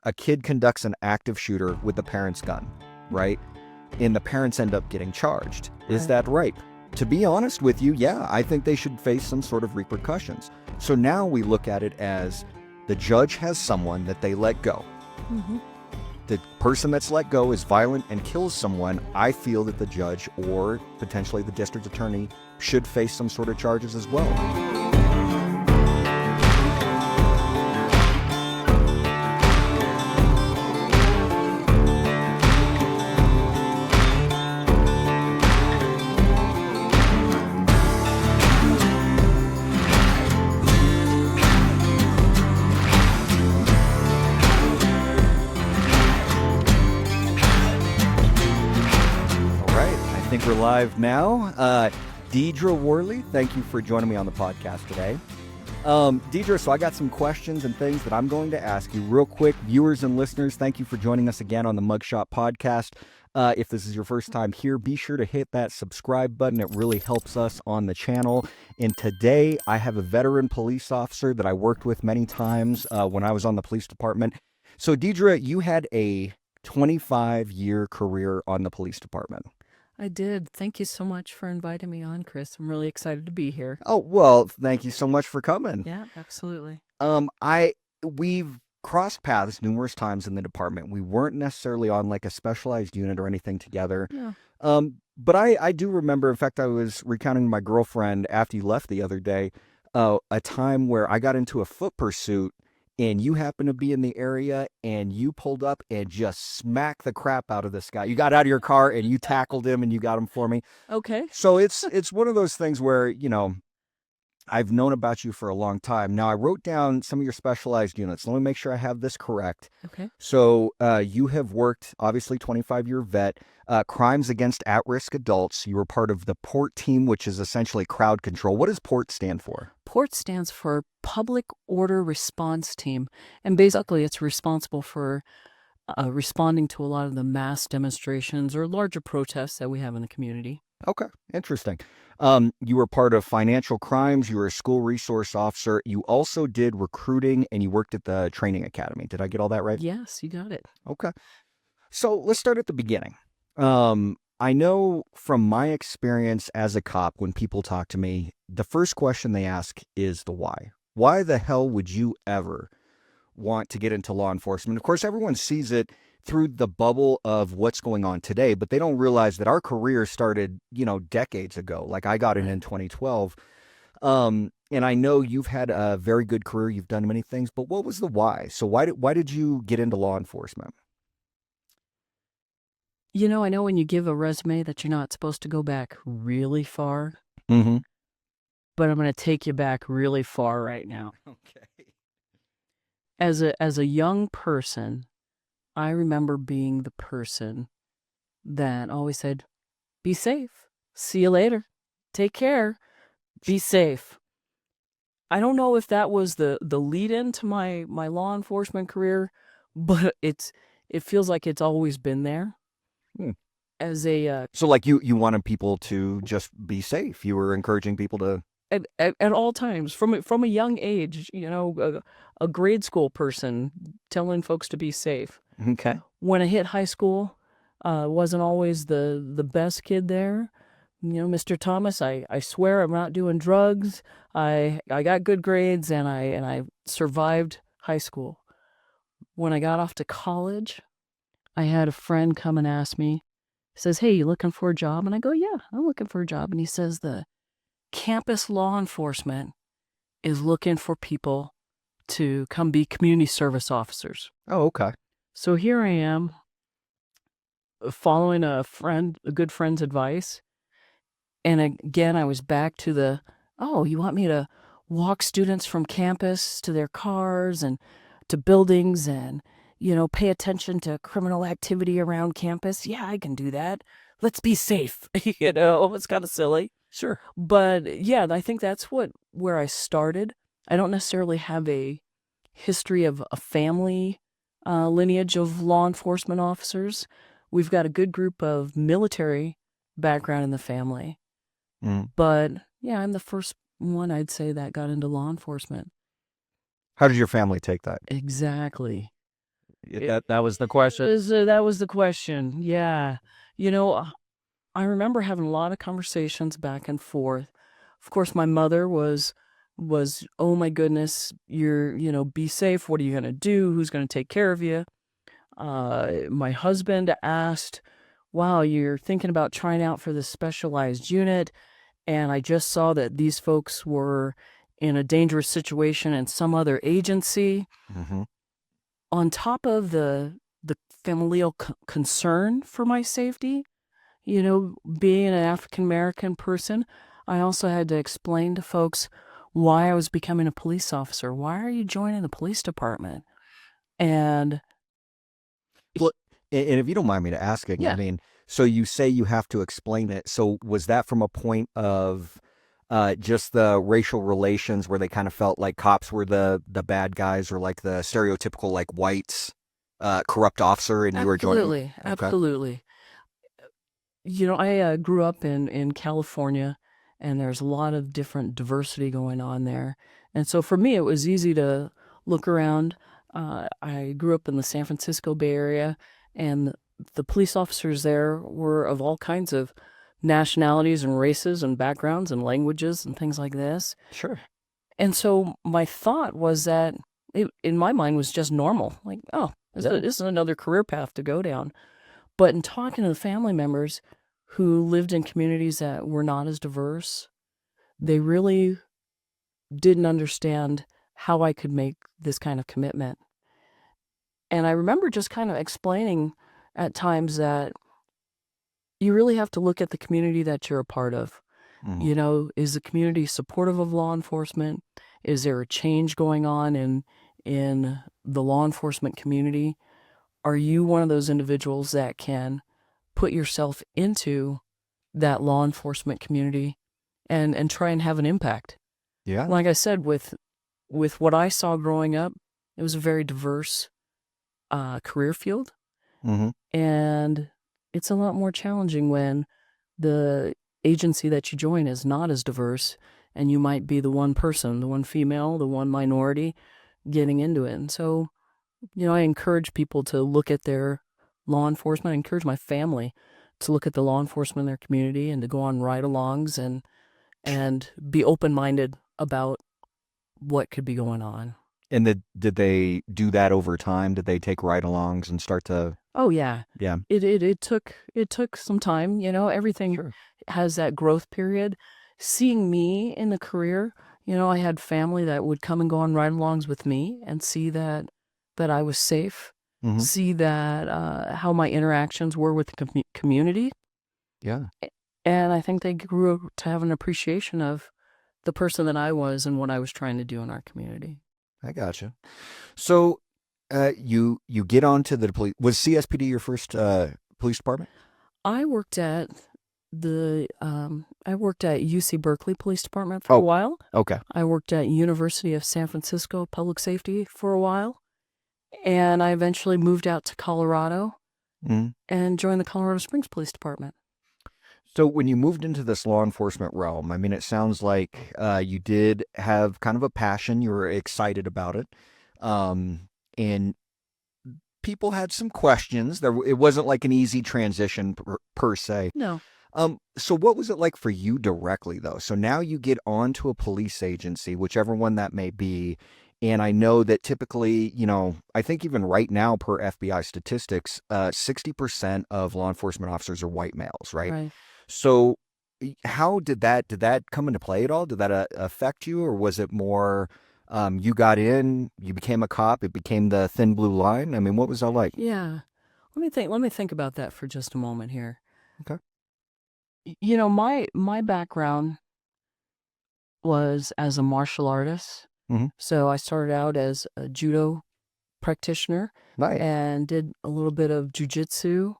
a kid conducts an active shooter with the parent's gun, right? And the parents end up getting charged. Is that right? To be honest with you, yeah, I think they should face some sort of repercussions. So now we look at it as the judge has someone that they let go. The person that's let go is violent and kills someone. I feel that the judge or potentially the district attorney should face some sort of charges as well. I think we're live now. Dedra Worley, thank you for joining me on the podcast today. Dedra, so I got some questions and things that I'm going to ask you real quick. Viewers and listeners, thank you for joining us again on the Mugshot Podcast. If this is your first time here, be sure to hit that subscribe button. It really helps us on the channel. And today I have a veteran police officer that I worked with many times when I was on the police department. So Dedra, you had a 25-year career on the police department. I did. Thank you so much for inviting me on, Chris. I'm really excited to be here. Oh, well, thank you so much for coming. Yeah, absolutely. We've crossed paths numerous times in the department. We weren't necessarily on like a specialized unit or anything together. Yeah. But I do remember, in fact, I was recounting to my girlfriend after you left the other day, a time where I got into a foot pursuit and you happened to be in the area and you pulled up and just smacked the crap out of this guy. You got out of your car and you tackled him and you got him for me. Okay. So it's one of those things where, you know, I've known about you for a long time. Now, I wrote down some of your specialized units. Let me make sure I have this correct. Okay. So you have worked, obviously, 25-year vet, crimes against at-risk adults. You were part of the PORT team, which is essentially crowd control. What does PORT stand for? PORT stands for Public Order Response Team. And basically, it's responsible for responding to a lot of the mass demonstrations or larger protests that we have in the community. Okay, interesting. You were part of financial crimes. You were a school resource officer. You also did recruiting and you worked at the training academy. Did I get all that right? Yes, you got it. Okay. So let's start at the beginning. I know from my experience as a cop, when people talk to me, the first question they ask is the why. Why the hell would you ever want to get into law enforcement? Of course, everyone sees it through the bubble of what's going on today, but they don't realize that our career started, you know, decades ago. Like I got in 2012. And I know you've had a very good career. You've done many things, but what was the why? So why did you get into law enforcement? You know, I know when you give a resume that you're not supposed to go back really far, Mm-hmm. but I'm going to take you back really far right now. Okay. As a young person, I remember being the person that always said, be safe. See you later. Take care. Be safe. I don't know if that was the lead in to my law enforcement career, but it feels like it's always been there. As a So like you wanted people to just be safe. You were encouraging people to at all times from a young age, you know, a grade school person telling folks to be safe. Okay. When I hit high school, wasn't always the best kid there. You know, Mr. Thomas, I swear I'm not doing drugs. I got good grades and I survived high school. When I got off to college, I had a friend come and ask me, he says, hey, you looking for a job? And I go, yeah, I'm looking for a job. And he says, the campus law enforcement is looking for people to come be community service officers. Oh, okay. So here I am, following a good friend's advice. And again, I was back to you want me to walk students from campus to their cars and to buildings and, you know, pay attention to criminal activity around campus? Yeah, I can do that. Let's be safe. You know, it's kind of silly. Sure. But yeah, I think that's where I started. I don't necessarily have a history of a family lineage of law enforcement officers. We've got a good group of military background in the family. But yeah, I'm the first one, I'd say, that got into law enforcement. How did your family take that? Exactly. That was the question. That was the question. Yeah. You know, I remember having a lot of conversations back and forth. Of course, my mother was, oh my goodness, be safe. What are you going to do? Who's going to take care of you? My husband asked, wow, you're thinking about trying out for this specialized unit. And I just saw that these folks were in a dangerous situation in some other agency. Mm-hmm. On top of the familial concern for my safety, being an African American person, I also had to explain to folks why I was becoming a police officer. Why are you joining the police department? And Well, and if you don't mind me asking, I yeah, mean, so you say you have to explain it. So was that from a point of just the racial relations where they kind of felt like cops were the bad guys or like the stereotypical like white corrupt officer and you were joining? absolutely, Okay. absolutely. I grew up in California, and there's a lot of different diversity going on there. And so for me, it was easy to look around. I grew up in the San Francisco Bay Area, and the police officers there were of all kinds of nationalities and races and backgrounds and languages and things like this. Sure. And so my thought was that it, in my mind, was just normal. Like, oh, Yeah. this is another career path to go down. But in talking to the family members who lived in communities that were not as diverse, they really didn't understand how I could make this kind of commitment. And I remember just kind of explaining at times that you really have to look at the community that you're a part of. Mhm. Is the community supportive of law enforcement? Is there a change going on in the law enforcement community? Are you one of those individuals that can put yourself into that law enforcement community and try and have an impact? Yeah. Like I said, with what I saw growing up, it was a very diverse career field, Hmm. and it's a lot more challenging when the agency that you join is not as diverse, and you might be the one person, the one female, the one minority getting into it. And so, I encourage people to look at their law enforcement. I encourage my family to look at the law enforcement in their community and to go on ride-alongs and be open-minded about what could be going on. And did they do that over time? Did they take ride-alongs and start to? Oh yeah, Yeah. it took some time. Everything Sure. has that growth period. Seeing me in the career, I had family that would come and go on ride-alongs with me and see that I was safe, Hmm. see that how my interactions were with the community, Yeah. and I think they grew to have an appreciation of the person that I was and what I was trying to do in our community. I gotcha. So, you get onto the police. Was CSPD your first police department? I worked at UC Berkeley Police Department for a Oh, while. okay. I worked at University of San Francisco Public Safety for a while, and I eventually moved out to Colorado Mhm. and joined the Colorado Springs Police Department. So when you moved into this law enforcement realm, I mean, it sounds like you did have kind of a passion. You were excited about it, and people had some questions. It wasn't like an easy transition per se. No. So what was it like for you directly though? So now you get onto a police agency, whichever one that may be. And I know that typically, I think even right now per FBI statistics, 60% of law enforcement officers are white males, right? Right. So how did that come into play at all? Did that affect you or was it more, you got in, you became a cop, it became the thin blue line? I mean, what was that like? Yeah. Let me think about that for just a moment here. Okay. My background was as a martial artist. Mm-hmm. So I started out as a judo practitioner Nice. and did a little bit of jujitsu.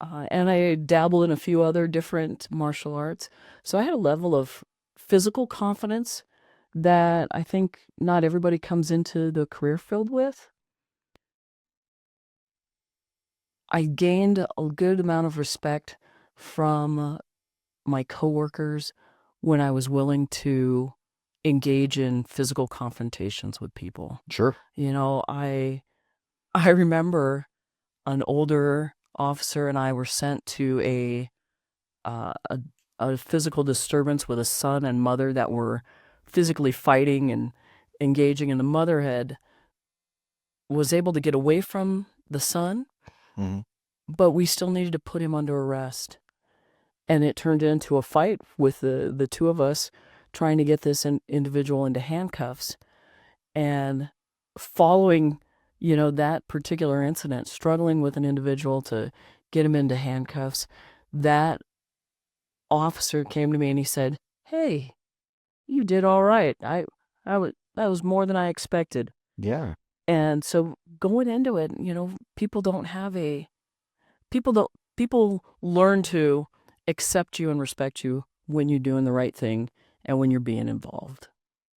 And I dabbled in a few other different martial arts. So I had a level of physical confidence that I think not everybody comes into the career field with. I gained a good amount of respect from my coworkers when I was willing to engage in physical confrontations with people. Sure. You know, I I remember an older officer and I were sent to uh, a a physical disturbance with a son and mother that were physically fighting and engaging, and the mother was able to get away from the son, Hmm. but we still needed to put him under arrest. And it turned into a fight with the two of us trying to get this individual into handcuffs. And following, that particular incident, struggling with an individual to get him into handcuffs, that officer came to me and he said, "Hey, you did all right. That was more than I expected." Yeah. And so going into it, people don't people learn to accept you and respect you when you're doing the right thing and when you're being involved.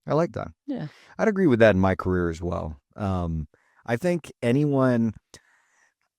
I like that. Yeah. I'd agree with that in my career as well. I think anyone,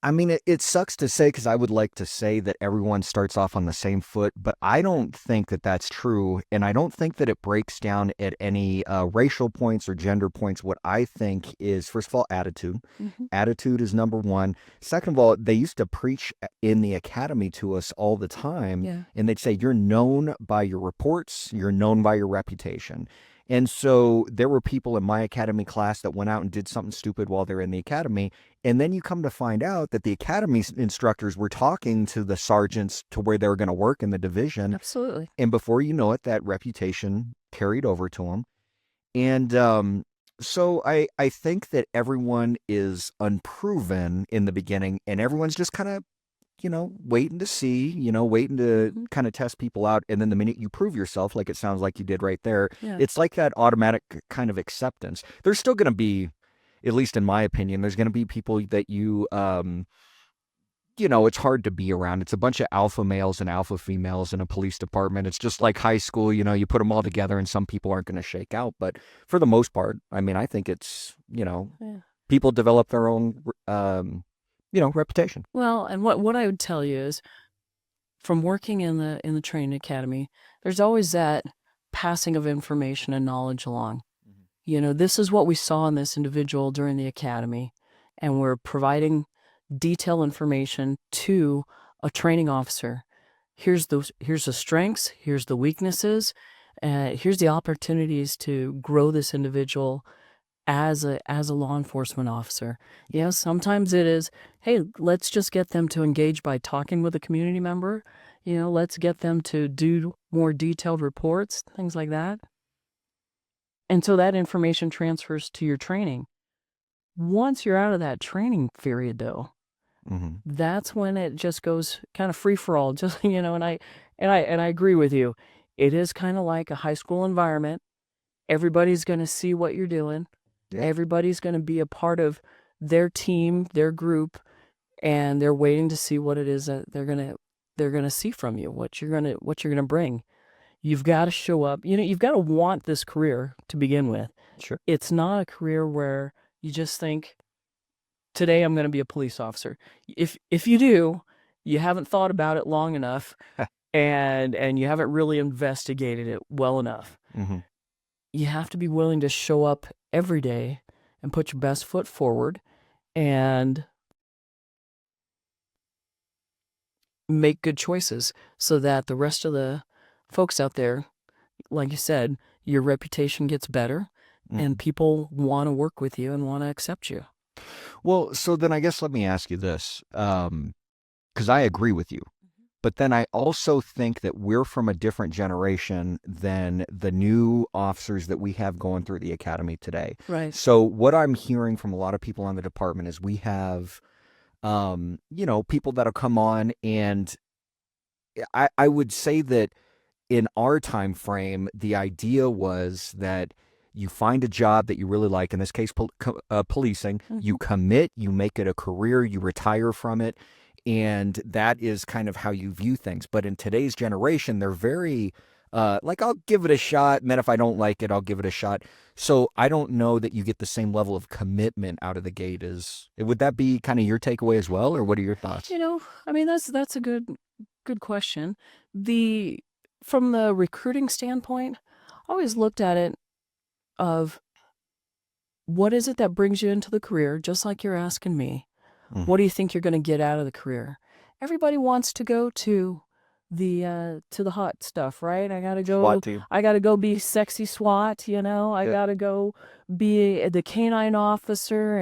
I mean, it sucks to say because I would like to say that everyone starts off on the same foot, but I don't think that that's true. And I don't think that it breaks down at any racial points or gender points. What I think is, first of all, attitude. Mhm. Attitude is number one. Second of all, they used to preach in the academy to us all the time, Yeah. and they'd say, you're known by your reports, you're known by your reputation. And so there were people in my academy class that went out and did something stupid while they're in the academy. And then you come to find out that the academy instructors were talking to the sergeants to where they were going to work in the division. Absolutely. And before you know it, that reputation carried over to them. And so I think that everyone is unproven in the beginning, and everyone's just kind of, waiting to see, waiting to Mhm. kind of test people out. And then the minute you prove yourself, like it sounds like you did right there, Yeah. it's like that automatic kind of acceptance. There's still going to be, at least in my opinion, there's going to be people that it's hard to be around. It's a bunch of alpha males and alpha females in a police department. It's just like high school, you put them all together and some people aren't going to shake out. But for the most part, I mean, I think it's, Yeah. people develop their own, reputation. Well, and what I would tell you is from working in the training academy, there's always that passing of information and knowledge along. This is what we saw in this individual during the academy, and we're providing detailed information to a training officer. Here's the strengths, here's the weaknesses, here's the opportunities to grow this individual as a law enforcement officer. Sometimes it is, hey, let's just get them to engage by talking with a community member. Let's get them to do more detailed reports, things like that. And so that information transfers to your training. Once you're out of that training period, though, Mm-hmm. that's when it just goes kind of free for all. Just and I agree with you. It is kind of like a high school environment. Everybody's going to see what you're doing. Yeah. Everybody's going to be a part of their team, their group, and they're waiting to see what it is that they're gonna see from you, what you're gonna bring. You've got to show up. You've got to want this career to begin with. Sure. It's not a career where you just think, today I'm going to be a police officer. If you do, you haven't thought about it long enough, and you haven't really investigated it well enough. Mm-hmm. You have to be willing to show up every day and put your best foot forward and make good choices so that the rest of the folks out there, like you said, your reputation gets better and people want to work with you and want to accept you. Well, so then I guess let me ask you this, because I agree with you. But then I also think that we're from a different generation than the new officers that we have going through the academy today. Right. So what I'm hearing from a lot of people on the department is we have, people that'll come on, and I would say that in our time frame, the idea was that you find a job that you really like, in this case, policing, you commit, you make it a career, you retire from it, and that is kind of how you view things. But in today's generation, they're very, like, I'll give it a shot, and then if I don't like it, I'll give it a shot. So I don't know that you get the same level of commitment out of the gate. Would that be kind of your takeaway as well, or what are your thoughts? I mean, that's a good question. From the recruiting standpoint, I always looked at it of what is it that brings you into the career? Just like you're asking me, Mhm. what do you think you're going to get out of the career? Everybody wants to go to the hot stuff, right? SWAT team. I gotta go be sexy SWAT, I Yeah. gotta go be the canine officer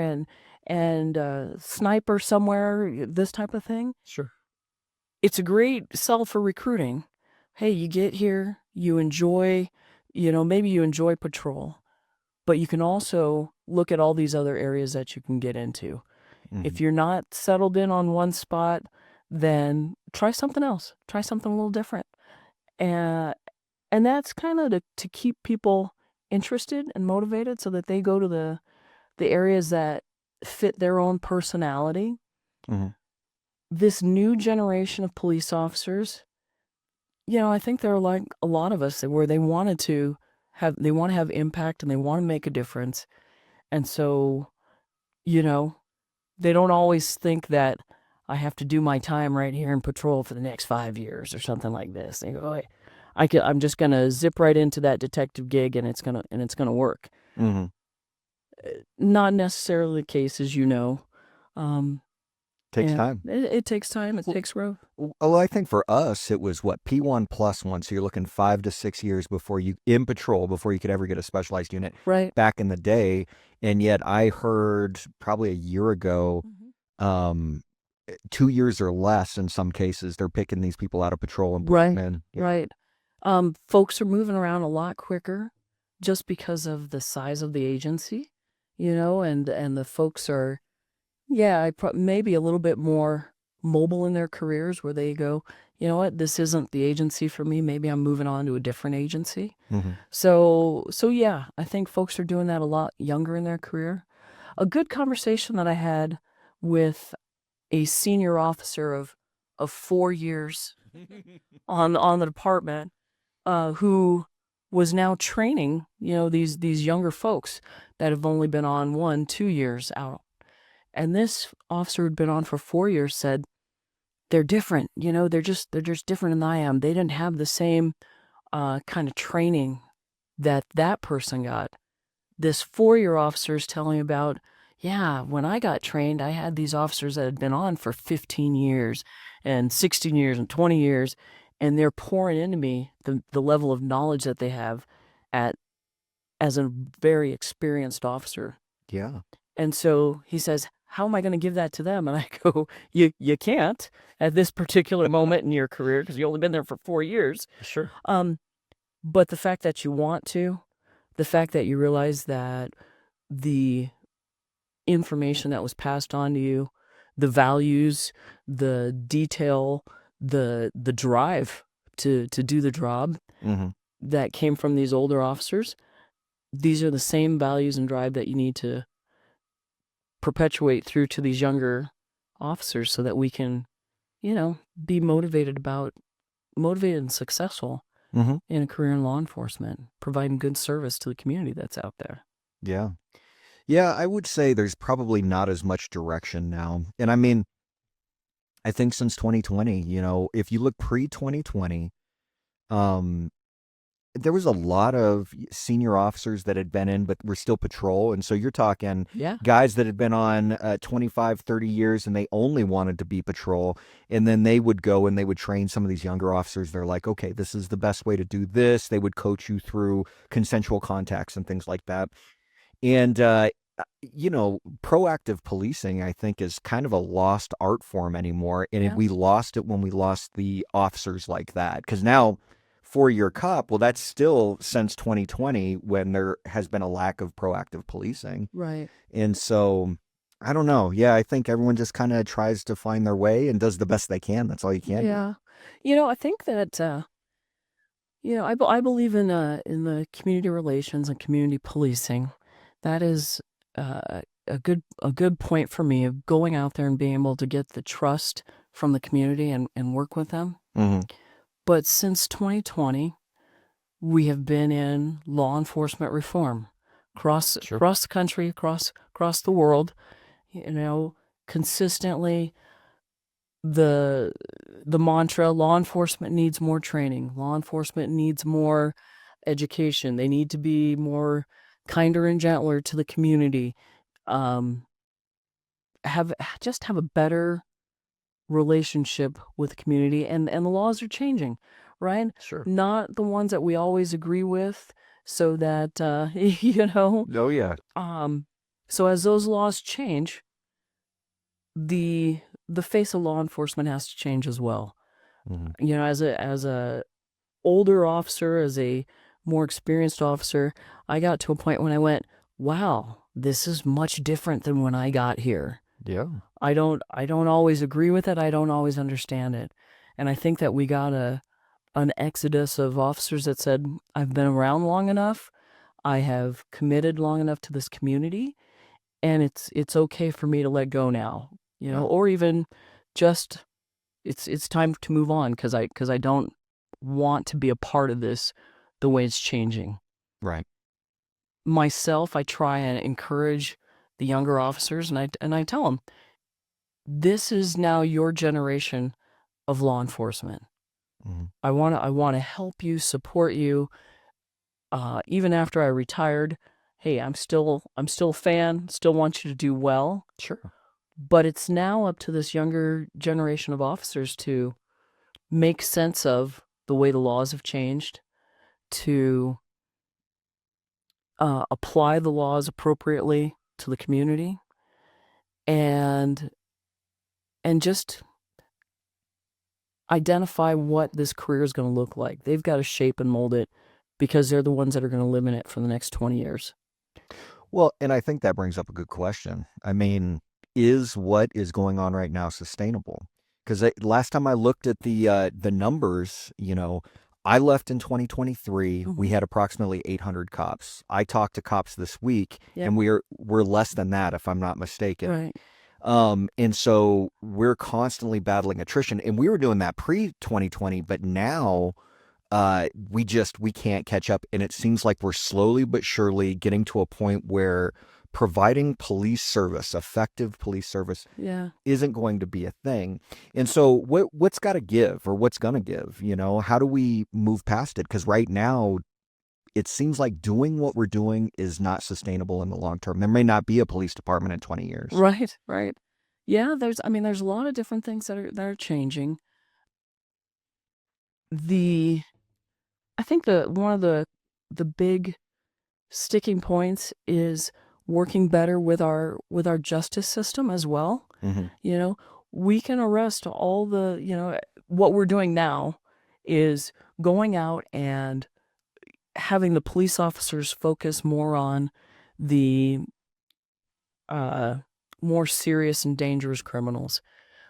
and sniper somewhere, this type of thing. Sure. It's a great sell for recruiting. Hey, you get here, you enjoy, maybe you enjoy patrol, but you can also look at all these other areas that you can get into. Mhm. If you're not settled in on one spot, then try something else. Try something a little different. And and that's kind of to keep people interested and motivated so that they go to the areas that fit their own personality. Mhm. This new generation of police officers, I think they're like a lot of us where they want to have impact and they want to make a difference. And so, you know, they don't always think that I have to do my time right here in patrol for the next 5 years or something like this. They go, "Oh, I'm just gonna zip right into that detective gig and it's gonna work." Mhm. Not necessarily the case, as you know. Um, Takes and time. it takes time. It Well, takes growth. well, I think for us it was what P1 plus one, so you're looking 5 to 6 years before you in patrol before you could ever get a specialized unit Right. back in the day. And yet I heard probably a year ago, Mhm. um, 2 years or less in some cases, they're picking these people out of patrol and putting Right. them in. Yeah. Right. Folks are moving around a lot quicker just because of the size of the agency, and the folks are, yeah, maybe a little bit more mobile in their careers where they go, you know what, this isn't the agency for me. Maybe I'm moving on to a different agency. Mhm. So yeah, I think folks are doing that a lot younger in their career. A good conversation that I had with a senior officer of 4 years on the department, who was now training, these younger folks that have only been on 1, 2 years out. And this officer who'd been on for 4 years said, they're different, they're just different than I am. They didn't have the same kind of training that person got. This 4-year officer is telling me about, yeah, when I got trained, I had these officers that had been on for 15 years and 16 years and 20 years, and they're pouring into me the level of knowledge that they have at as a very experienced officer. Yeah. And so he says, how am I going to give that to them? And I go, you can't at this particular moment in your career because you've only been there for 4 years. Sure. But the fact that you want to, the fact that you realize that the information that was passed on to you, the values, the detail, the drive to do the job Mhm. that came from these older officers, these are the same values and drive that you need to perpetuate through to these younger officers so that we can, be motivated and successful Mhm. in a career in law enforcement, providing good service to the community that's out there. Yeah. Yeah, I would say there's probably not as much direction now. And I mean, I think since 2020, if you look pre-2020, um, there was a lot of senior officers that had been in, but were still patrol. And so you're talking Yeah. guys that had been on 25, 30 years and they only wanted to be patrol. And then they would go and they would train some of these younger officers. They're like, okay, this is the best way to do this. They would coach you through consensual contacts and things like that. And, proactive policing, I think, is kind of a lost art form anymore. And Yeah. we lost it when we lost the officers like that. Because now, 4-year cop, well, that's still since 2020 when there has been a lack of proactive policing. Right. And so, I don't know. Yeah, I think everyone just kind of tries to find their way and does the best they can. That's all you can do. Yeah. I think that I believe in the community relations and community policing. That is a good point for me of going out there and being able to get the trust from the community and work with them. Hmm. But since 2020, we have been in law enforcement reform Sure. across the country, across the world. Consistently the mantra, law enforcement needs more training, law enforcement needs more education, they need to be more kinder and gentler to the community, have a better relationship with the community, and the laws are changing, right? Sure. Not the ones that we always agree with, so that you know. Oh yeah. So as those laws change, the face of law enforcement has to change as well. Mm-hmm. You know, as a older officer, as a more experienced officer, I got to a point when I went, wow, this is much different than when I got here. Yeah. I don't always agree with it. I don't always understand it. And I think that we got an exodus of officers that said, I've been around long enough. I have committed long enough to this community, and it's okay for me to let go now, you know, Yeah. or even just it's time to move on, because I don't want to be a part of this the way it's changing. Right. Myself, I try and encourage the younger officers, and I tell them, this is now your generation of law enforcement. Mm-hmm. I want to help you, support you. Even after I retired, hey, I'm still a fan. Still want you to do well. Sure. But it's now up to this younger generation of officers to make sense of the way the laws have changed, to apply the laws appropriately to the community, and just identify what this career is going to look like. They've got to shape and mold it, because they're the ones that are going to live in it for the next 20 years. Well, and I think that brings up a good question. I mean, is what is going on right now sustainable? Because last time I looked at the numbers, you know, I left in 2023. We had approximately 800 cops. I talked to cops this week, Yep. and we're less than that, if I'm not mistaken. Right. And so we're constantly battling attrition, and we were doing that pre-2020, but now we can't catch up, and it seems like we're slowly but surely getting to a point where providing police service, effective police service, Yeah. isn't going to be a thing. And so what's got to give, or what's going to give? You know, how do we move past it? Because right now, it seems like doing what we're doing is not sustainable in the long term. There may not be a police department in 20 years. Right. Right. Yeah. There's a lot of different things that are changing. I think one of the big sticking points is working better with our justice system as well. Mm-hmm. You know, we can arrest all the, what we're doing now is going out and having the police officers focus more on the more serious and dangerous criminals.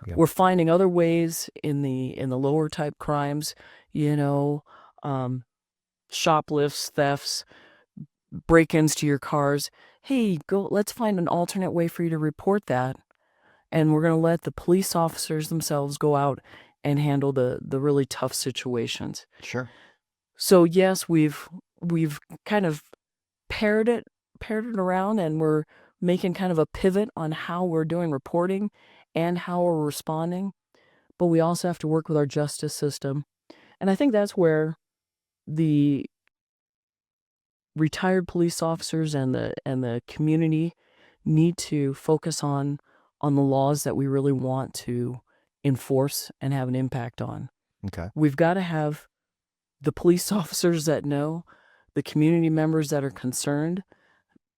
Yeah. We're finding other ways in the lower type crimes, shoplifts, thefts, break-ins to your cars. Hey, let's find an alternate way for you to report that. And we're going to let the police officers themselves go out and handle the really tough situations. Sure. So yes, we've kind of paired it around, and we're making kind of a pivot on how we're doing reporting and how we're responding. But we also have to work with our justice system. And I think that's where the retired police officers and the community need to focus on the laws that we really want to enforce and have an impact on. Okay. We've got to have the police officers that know, the community members that are concerned,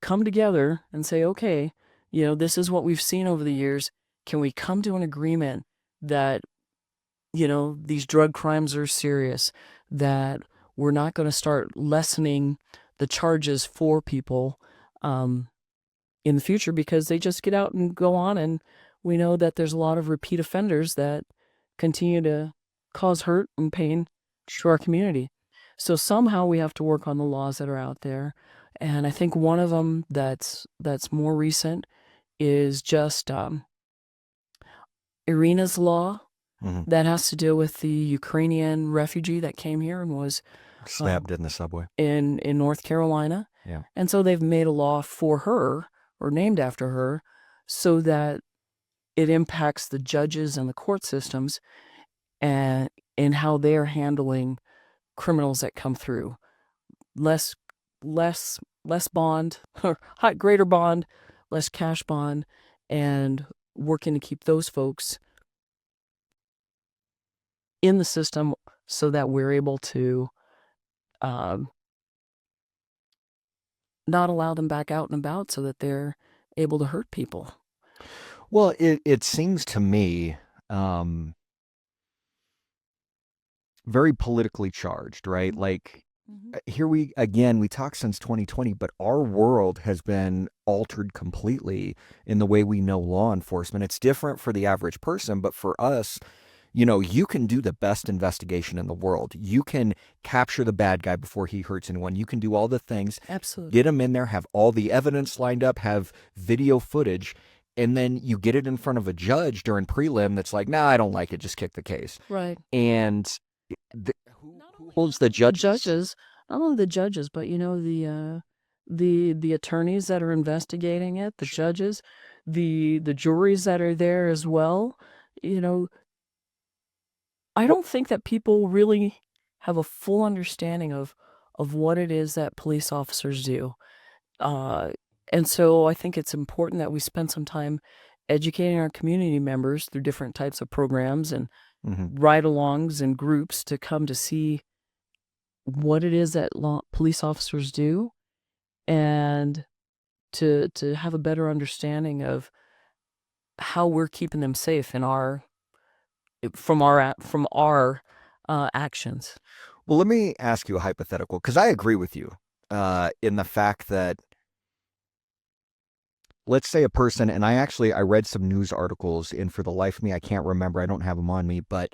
come together and say, okay, this is what we've seen over the years. Can we come to an agreement that, these drug crimes are serious, that we're not going to start lessening the charges for people in the future, because they just get out and go on, and we know that there's a lot of repeat offenders that continue to cause hurt and pain to our community. So somehow we have to work on the laws that are out there. And I think one of them that's more recent is just Irina's law. Mm-hmm. That has to deal with the Ukrainian refugee that came here and was Stabbed in the subway in North Carolina. Yeah. And so they've made a law for her, or named after her, so that it impacts the judges and the court systems and in how they're handling criminals that come through. Less less bond, or greater bond, less cash bond, and working to keep those folks in the system so that we're able to um, not allow them back out and about so that they're able to hurt people. Well, it seems to me very politically charged, right? Like, here we talk since 2020, but our world has been altered completely in the way we know law enforcement. It's different for the average person, but for us, you can do the best investigation in the world. You can capture the bad guy before he hurts anyone. You can do all the things. Absolutely. Get him in there, have all the evidence lined up, have video footage, and then you get it in front of a judge during prelim that's like, nah, I don't like it, just kick the case. Right. And who holds the judges? Not only the judges, but the attorneys that are investigating it, the judges, the juries that are there as well. I don't think that people really have a full understanding of what it is that police officers do. And so I think it's important that we spend some time educating our community members through different types of programs and ride-alongs and groups to come to see what it is that police officers do, and to have a better understanding of how we're keeping them safe from our actions. Well, let me ask you a hypothetical, because I agree with you in the fact that, let's say a person, and I read some news articles, and for the life of me, I can't remember, I don't have them on me, but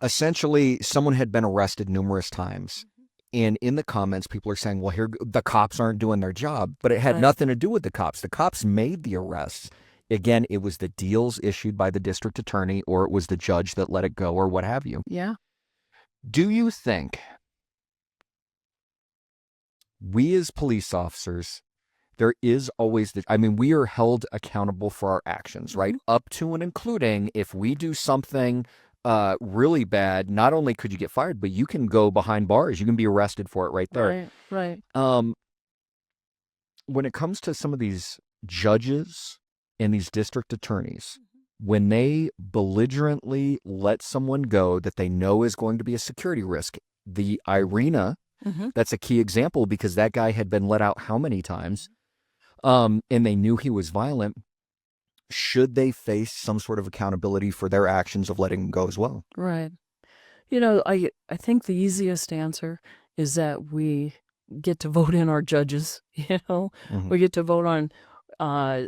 essentially someone had been arrested numerous times. And in the comments, people are saying, well, here, the cops aren't doing their job, but it had nothing to do with the cops. The cops made the arrests. Again, it was the deals issued by the district attorney, or it was the judge that let it go, or what have you. Yeah. Do you think we as police officers, there is always we are held accountable for our actions, right? Up to and including if we do something really bad, not only could you get fired, but you can go behind bars. You can be arrested for it right there. Right. When it comes to some of these judges and these district attorneys, when they belligerently let someone go that they know is going to be a security risk, the Irina, that's a key example, because that guy had been let out how many times, and they knew he was violent. Should they face some sort of accountability for their actions of letting him go as well? Right. I think the easiest answer is that we get to vote in our judges. We get to vote on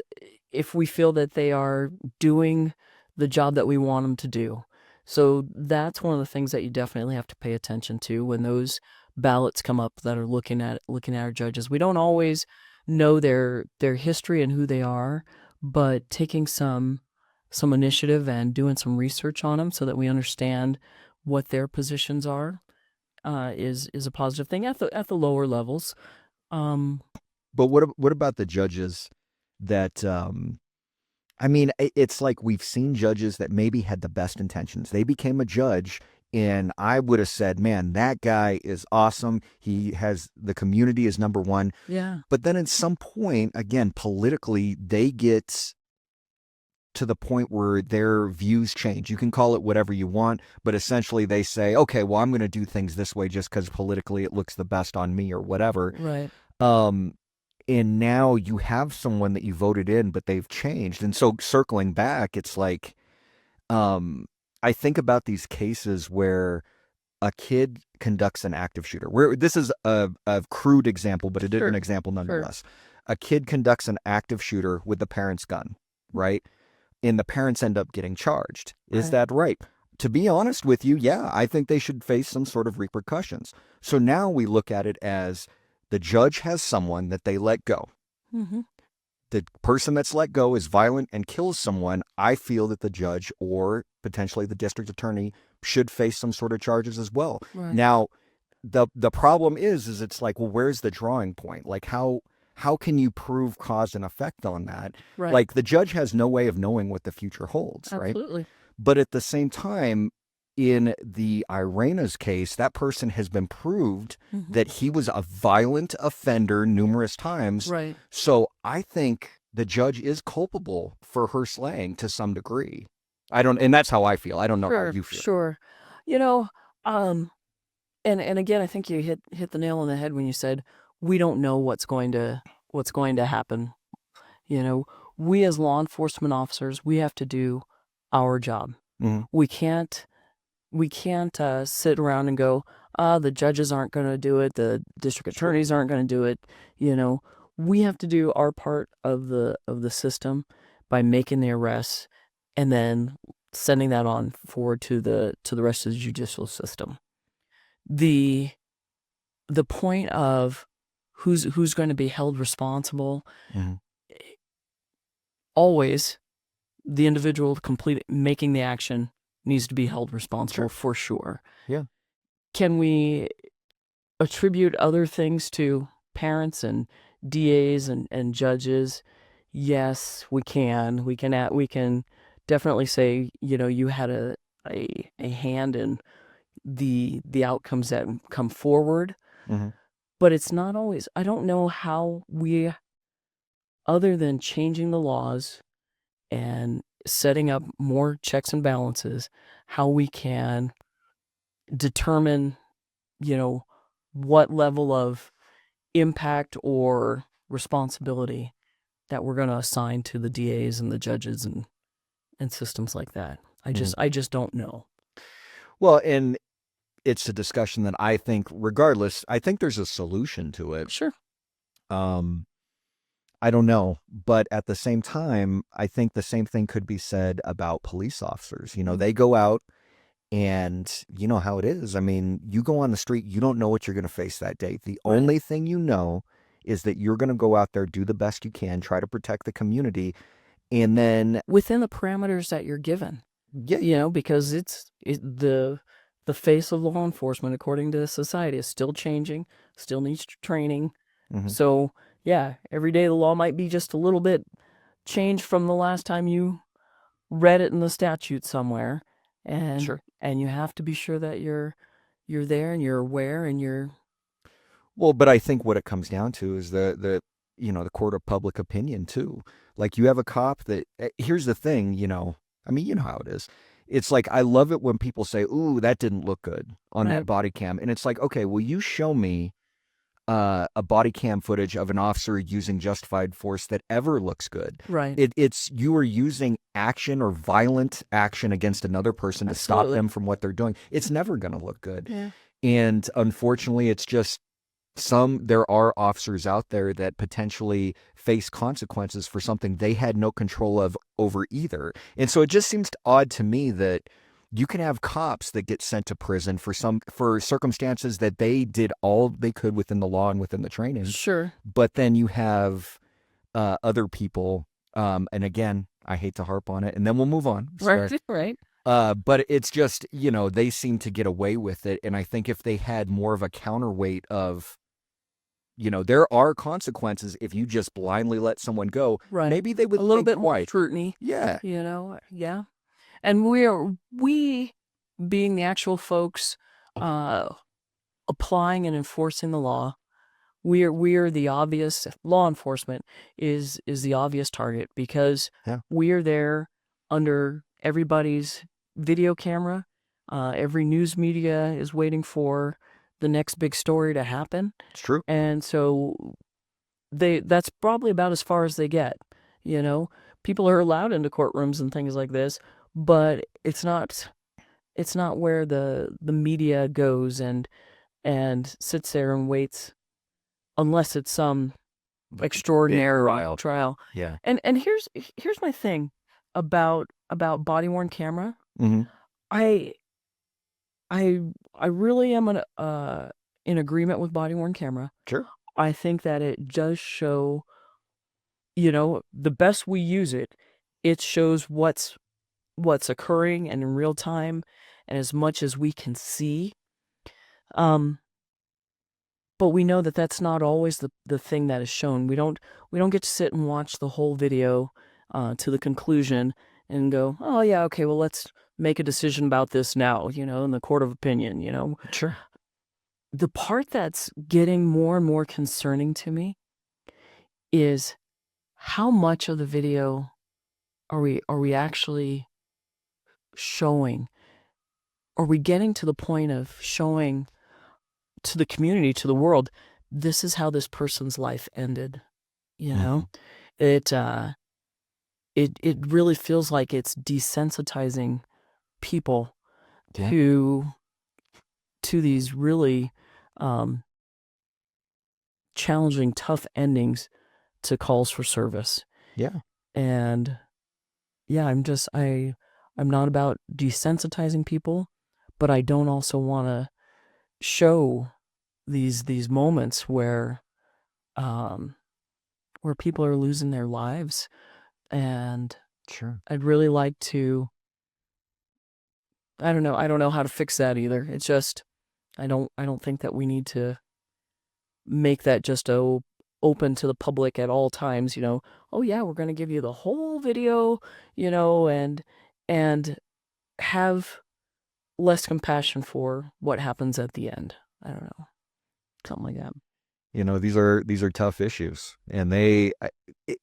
if we feel that they are doing the job that we want them to do. So that's one of the things that you definitely have to pay attention to when those ballots come up that are looking at our judges. We don't always know their history and who they are, but taking some initiative and doing some research on them so that we understand what their positions are is a positive thing at the lower levels. But what about the judges that it's like we've seen judges that maybe had the best intentions. They became a judge, and I would have said, man, that guy is awesome. He has the community is number one. Yeah. But then at some point, again, politically, they get to the point where their views change. You can call it whatever you want, but essentially they say, okay, well, I'm going to do things this way just because politically it looks the best on me or whatever. Right. And now you have someone that you voted in, but they've changed. And so circling back, it's like, I think about these cases where a kid conducts an active shooter. Where this is a crude example, but it is an example nonetheless. A kid conducts an active shooter with the parent's gun, right? And the parents end up getting charged. Is that right? To be honest with you, yeah, I think they should face some sort of repercussions. So now we look at it as the judge has someone that they let go. The person that's let go is violent and kills someone. I feel that the judge or potentially the district attorney should face some sort of charges as well. Right. Now, the problem is it's like, well, where's the drawing point? Like, how can you prove cause and effect on that? Right. Like, the judge has no way of knowing what the future holds, right? Absolutely. But at the same time, in the Irena's case, that person has been proved Mhm. that he was a violent offender numerous times. Right. So I think the judge is culpable for her slaying to some degree. And that's how I feel. I don't know how Sure, you feel. sure. You know, um, and again, I think you hit the nail on the head when you said we don't know what's going to happen. You know, we as law enforcement officers, we have to do our job. Mhm. We can't sit around and go, the judges aren't going to do it, the district attorneys aren't going to do it. You know, we have to do our part of the system by making the arrests and then sending that on forward to the rest of the judicial system. The point of who's going to be held responsible, Mhm. always the individual making the action needs to be held responsible for sure. Yeah. Can we attribute other things to parents and DAs and judges? Yes, we can. We can definitely say, you had a hand in the outcomes that come forward, Mhm. but it's not always. I don't know how we, other than changing the laws and setting up more checks and balances, how we can determine, what level of impact or responsibility that we're going to assign to the DAs and the judges and systems like that. Mhm. I just don't know. Well, and it's a discussion that I think, regardless, I think there's a solution to it. Sure. Um, I don't know, but at the same time, I think the same thing could be said about police officers. They go out and you know how it is. I mean, you go on the street, you don't know what you're going to face that day. The Right. only thing you know is that you're going to go out there, do the best you can, try to protect the community, and then Within the parameters that you're given, yeah, because the face of law enforcement, according to society, is still changing, still needs training. mhm, So, yeah, every day the law might be just a little bit changed from the last time you read it in the statute somewhere, and sure. you have to be sure that you're there and you're aware and you're Well, but I think what it comes down to is the court of public opinion too. Like you have a cop that here's the thing, I mean, you know how it is. It's like I love it when people say, "Ooh, that didn't look good on that right, body cam." And it's like, "Okay, will you show me a body cam footage of an officer using justified force that ever looks good?" right, It's you are using action or violent action against another person to stop absolutely, them from what they're doing. It's never going to look good. yeah, And unfortunately, it's just there are officers out there that potentially face consequences for something they had no control of over either. And so it just seems odd to me that you can have cops that get sent to prison for circumstances that they did all they could within the law and within the training, sure, but then you have other people, and again, I hate to harp on it, and then we'll move on. right, Sorry. right, But it's just, they seem to get away with it. And I think if they had more of a counterweight of, there are consequences if you just blindly let someone go, right. maybe they would A little think bit more twice. scrutiny, Yeah. yeah. And we being the actual folks uh, applying and enforcing the law, we are the obvious. Law enforcement is the obvious target because Yeah. we are there under everybody's video camera. Every news media is waiting for the next big story to happen, It's true. and so that's probably about as far as they get. People are allowed into courtrooms and things like this, but it's not where the media goes and sits there and waits unless it's some Like extraordinary wild. trial. Yeah. And here's my thing about body worn camera. Hmm. I I I really am in agreement with body worn camera. Sure. I think that it does show, the best we use it, it shows what's occurring and in real time and as much as we can see. Um but we know that that's not always the thing that is shown. We don't get to sit and watch the whole video to the conclusion and go, oh yeah, okay, well let's make a decision about this now, in the court of opinion. Sure. The part that's getting more and more concerning to me is how much of the video are we actually showing? Are we getting to the point of showing to the community, to the world, this is how this person's life ended? It it really feels like it's desensitizing people Yeah. to these really challenging, tough endings to calls for service. Yeah. And yeah, I'm not about desensitizing people, but I don't also want to show these moments where people are losing their lives. And Sure. I'd really like to, I don't know how to fix that either. It's just I don't think that we need to make that just open to the public at all times. Oh yeah, we're going to give you the whole video, and have less compassion for what happens at the end. I don't know, something like that. These are tough issues, and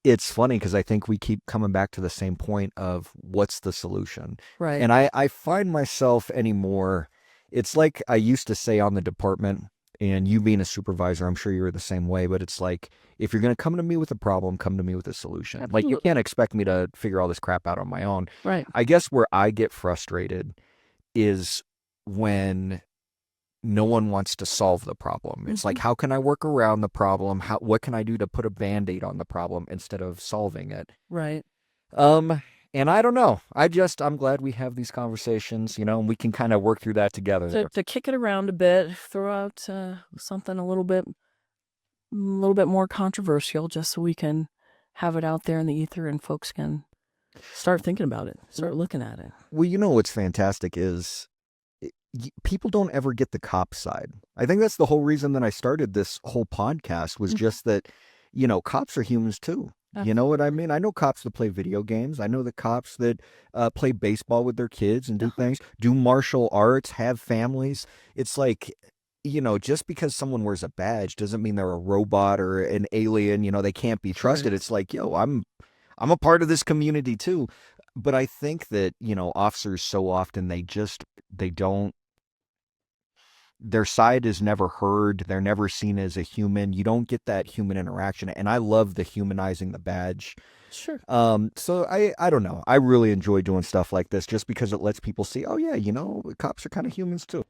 it's funny because I think we keep coming back to the same point of what's the solution. Right. And I find myself anymore, it's like I used to say on the department, and you being a supervisor, I'm sure you're the same way, but it's like, if you're going to come to me with a problem, come to me with a solution. Like, you Absolutely. can't expect me to figure all this crap out on my own. Right. I guess where I get frustrated is when no one wants to solve the problem. It's like, how can I work around the problem? What can I do to put a Band-Aid on the problem instead of solving it? Right. And I don't know. I'm glad we have these conversations, and we can kind of work through that together. To kick it around a bit, throw out something a little bit more controversial, just so we can have it out there in the ether and folks can start thinking about it, start looking at it. Well, what's fantastic is people don't ever get the cop side. I think that's the whole reason that I started this whole podcast was just that, cops are humans too. You know what I mean? I know cops that play video games. I know the cops that play baseball with their kids and do things, do martial arts, have families. It's like, just because someone wears a badge doesn't mean they're a robot or an alien. They can't be trusted. It's like, I'm a part of this community too. But I think that, officers so often they don't, their side is never heard. They're never seen as a human. You don't get that human interaction. And I love the humanizing the badge. Sure. So I don't know. I really enjoy doing stuff like this just because it lets people see, oh yeah, cops are kind of humans too.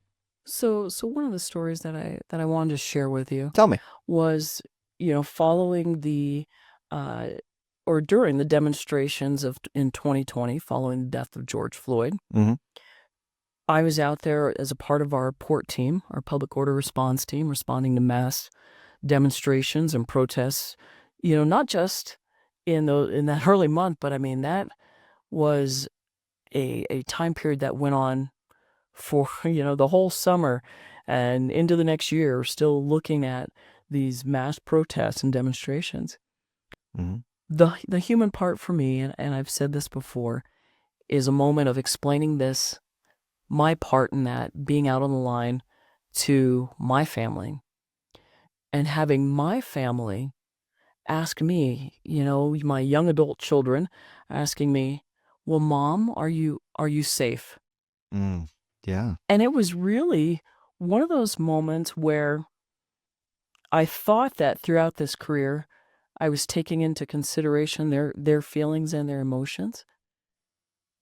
So one of the stories that I wanted to share with you Tell me. was, following or during the demonstrations in 2020, following the death of George Floyd. Mm-hmm. I was out there as a part of our PORT team, our public order response team, responding to mass demonstrations and protests. Not just in that early month, but I mean that was a time period that went on for the whole summer and into the next year. Still looking at these mass protests and demonstrations. Mm-hmm. The human part for me, and I've said this before, is a moment of explaining my part in that, being out on the line to my family, and having my family ask me, my young adult children asking me, well, Mom, are you safe? Yeah. And it was really one of those moments where I thought that throughout this career, I was taking into consideration their feelings and their emotions.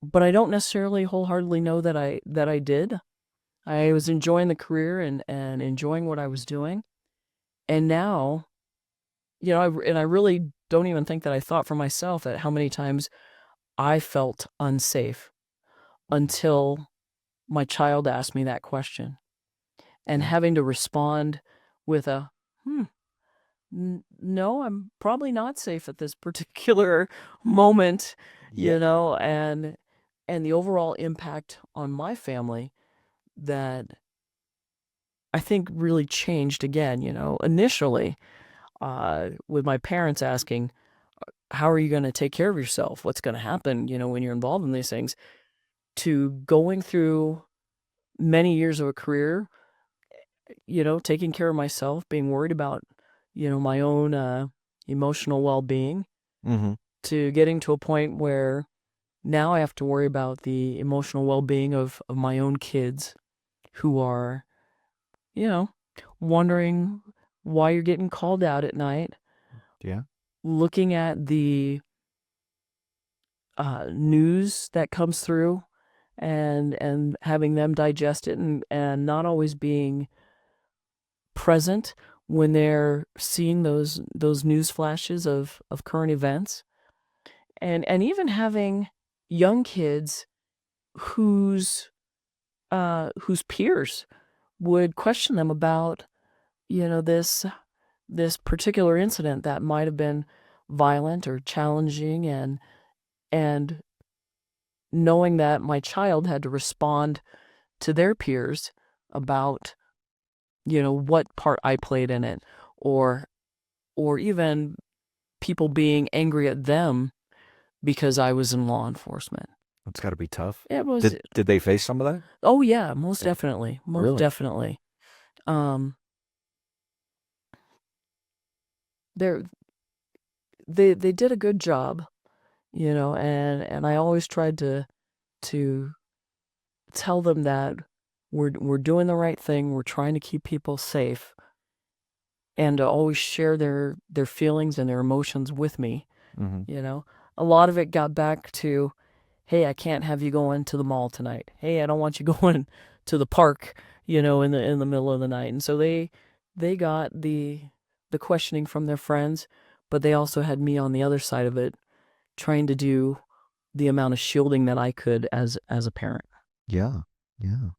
But I don't necessarily wholeheartedly know that I did. I was enjoying the career and enjoying what I was doing. And now, I really don't even think that I thought for myself at how many times I felt unsafe until my child asked me that question. And having to respond with a, no, I'm probably not safe at this particular moment, and the overall impact on my family that I think really changed again, initially, with my parents asking, how are you going to take care of yourself? What's going to happen, when you're involved in these things? to going through many years of a career, taking care of myself, being worried about, my own emotional well-being, Mm-hmm. to getting to a point where now I have to worry about the emotional well-being of my own kids who are, wondering why you're getting called out at night, Yeah. looking at the news that comes through and having them digest it and not always being present when they're seeing those news flashes of current events, and even having young kids whose peers would question them about this particular incident that might have been violent or challenging, and knowing that my child had to respond to their peers about what part I played in it, or even people being angry at them because I was in law enforcement. That's got to be tough. It was. Did they face some of that? Oh yeah, most Yeah. definitely, Really? definitely. Um, they they did a good job, and I always tried to tell them that we're doing the right thing. We're trying to keep people safe, and to always share their feelings and their emotions with me. Mm-hmm. A lot of it got back to, hey, I can't have you going to the mall tonight. Hey, I don't want you going to the park, in the middle of the night. And so they got the questioning from their friends, but they also had me on the other side of it, trying to do the amount of shielding that I could as a parent. Yeah. Yeah.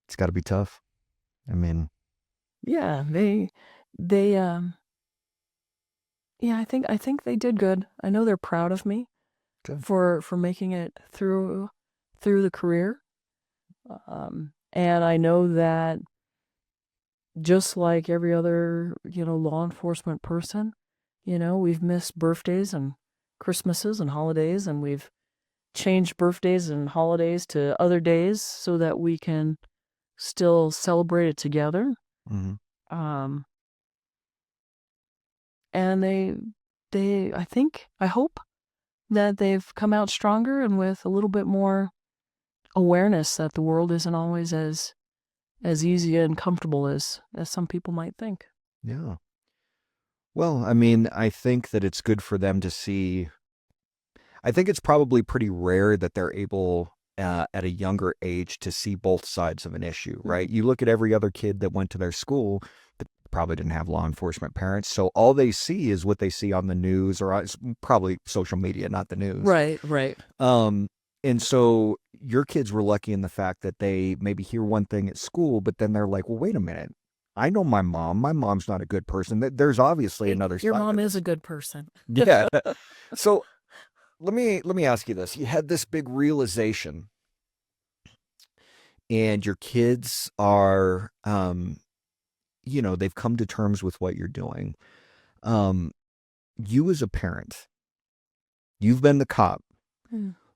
It's got to be tough. I mean, Yeah, they yeah, I think they did good. I know they're proud of me good. for making it through the career. And I know that just like every other, law enforcement person, we've missed birthdays and Christmases and holidays, and we've changed birthdays and holidays to other days so that we can still celebrate it together. Mm-hmm. Um, and I hope that they've come out stronger and with a little bit more awareness that the world isn't always as easy and comfortable as some people might think. Yeah. Well, I mean, I think that it's good for them to see. I think it's probably pretty rare that they're able at a younger age to see both sides of an issue, right? You look at every other kid that went to their school that probably didn't have law enforcement parents. So all they see is what they see on the news or probably social media, not the news. Right. And so your kids were lucky in the fact that they maybe hear one thing at school, but then they're like, well, wait a minute. I know my mom. My mom's not a good person. There's obviously another Your side. mom is a good person. Yeah. So let me ask you this. You had this big realization and your kids are they've come to terms with what you're doing. You as a parent, you've been the cop.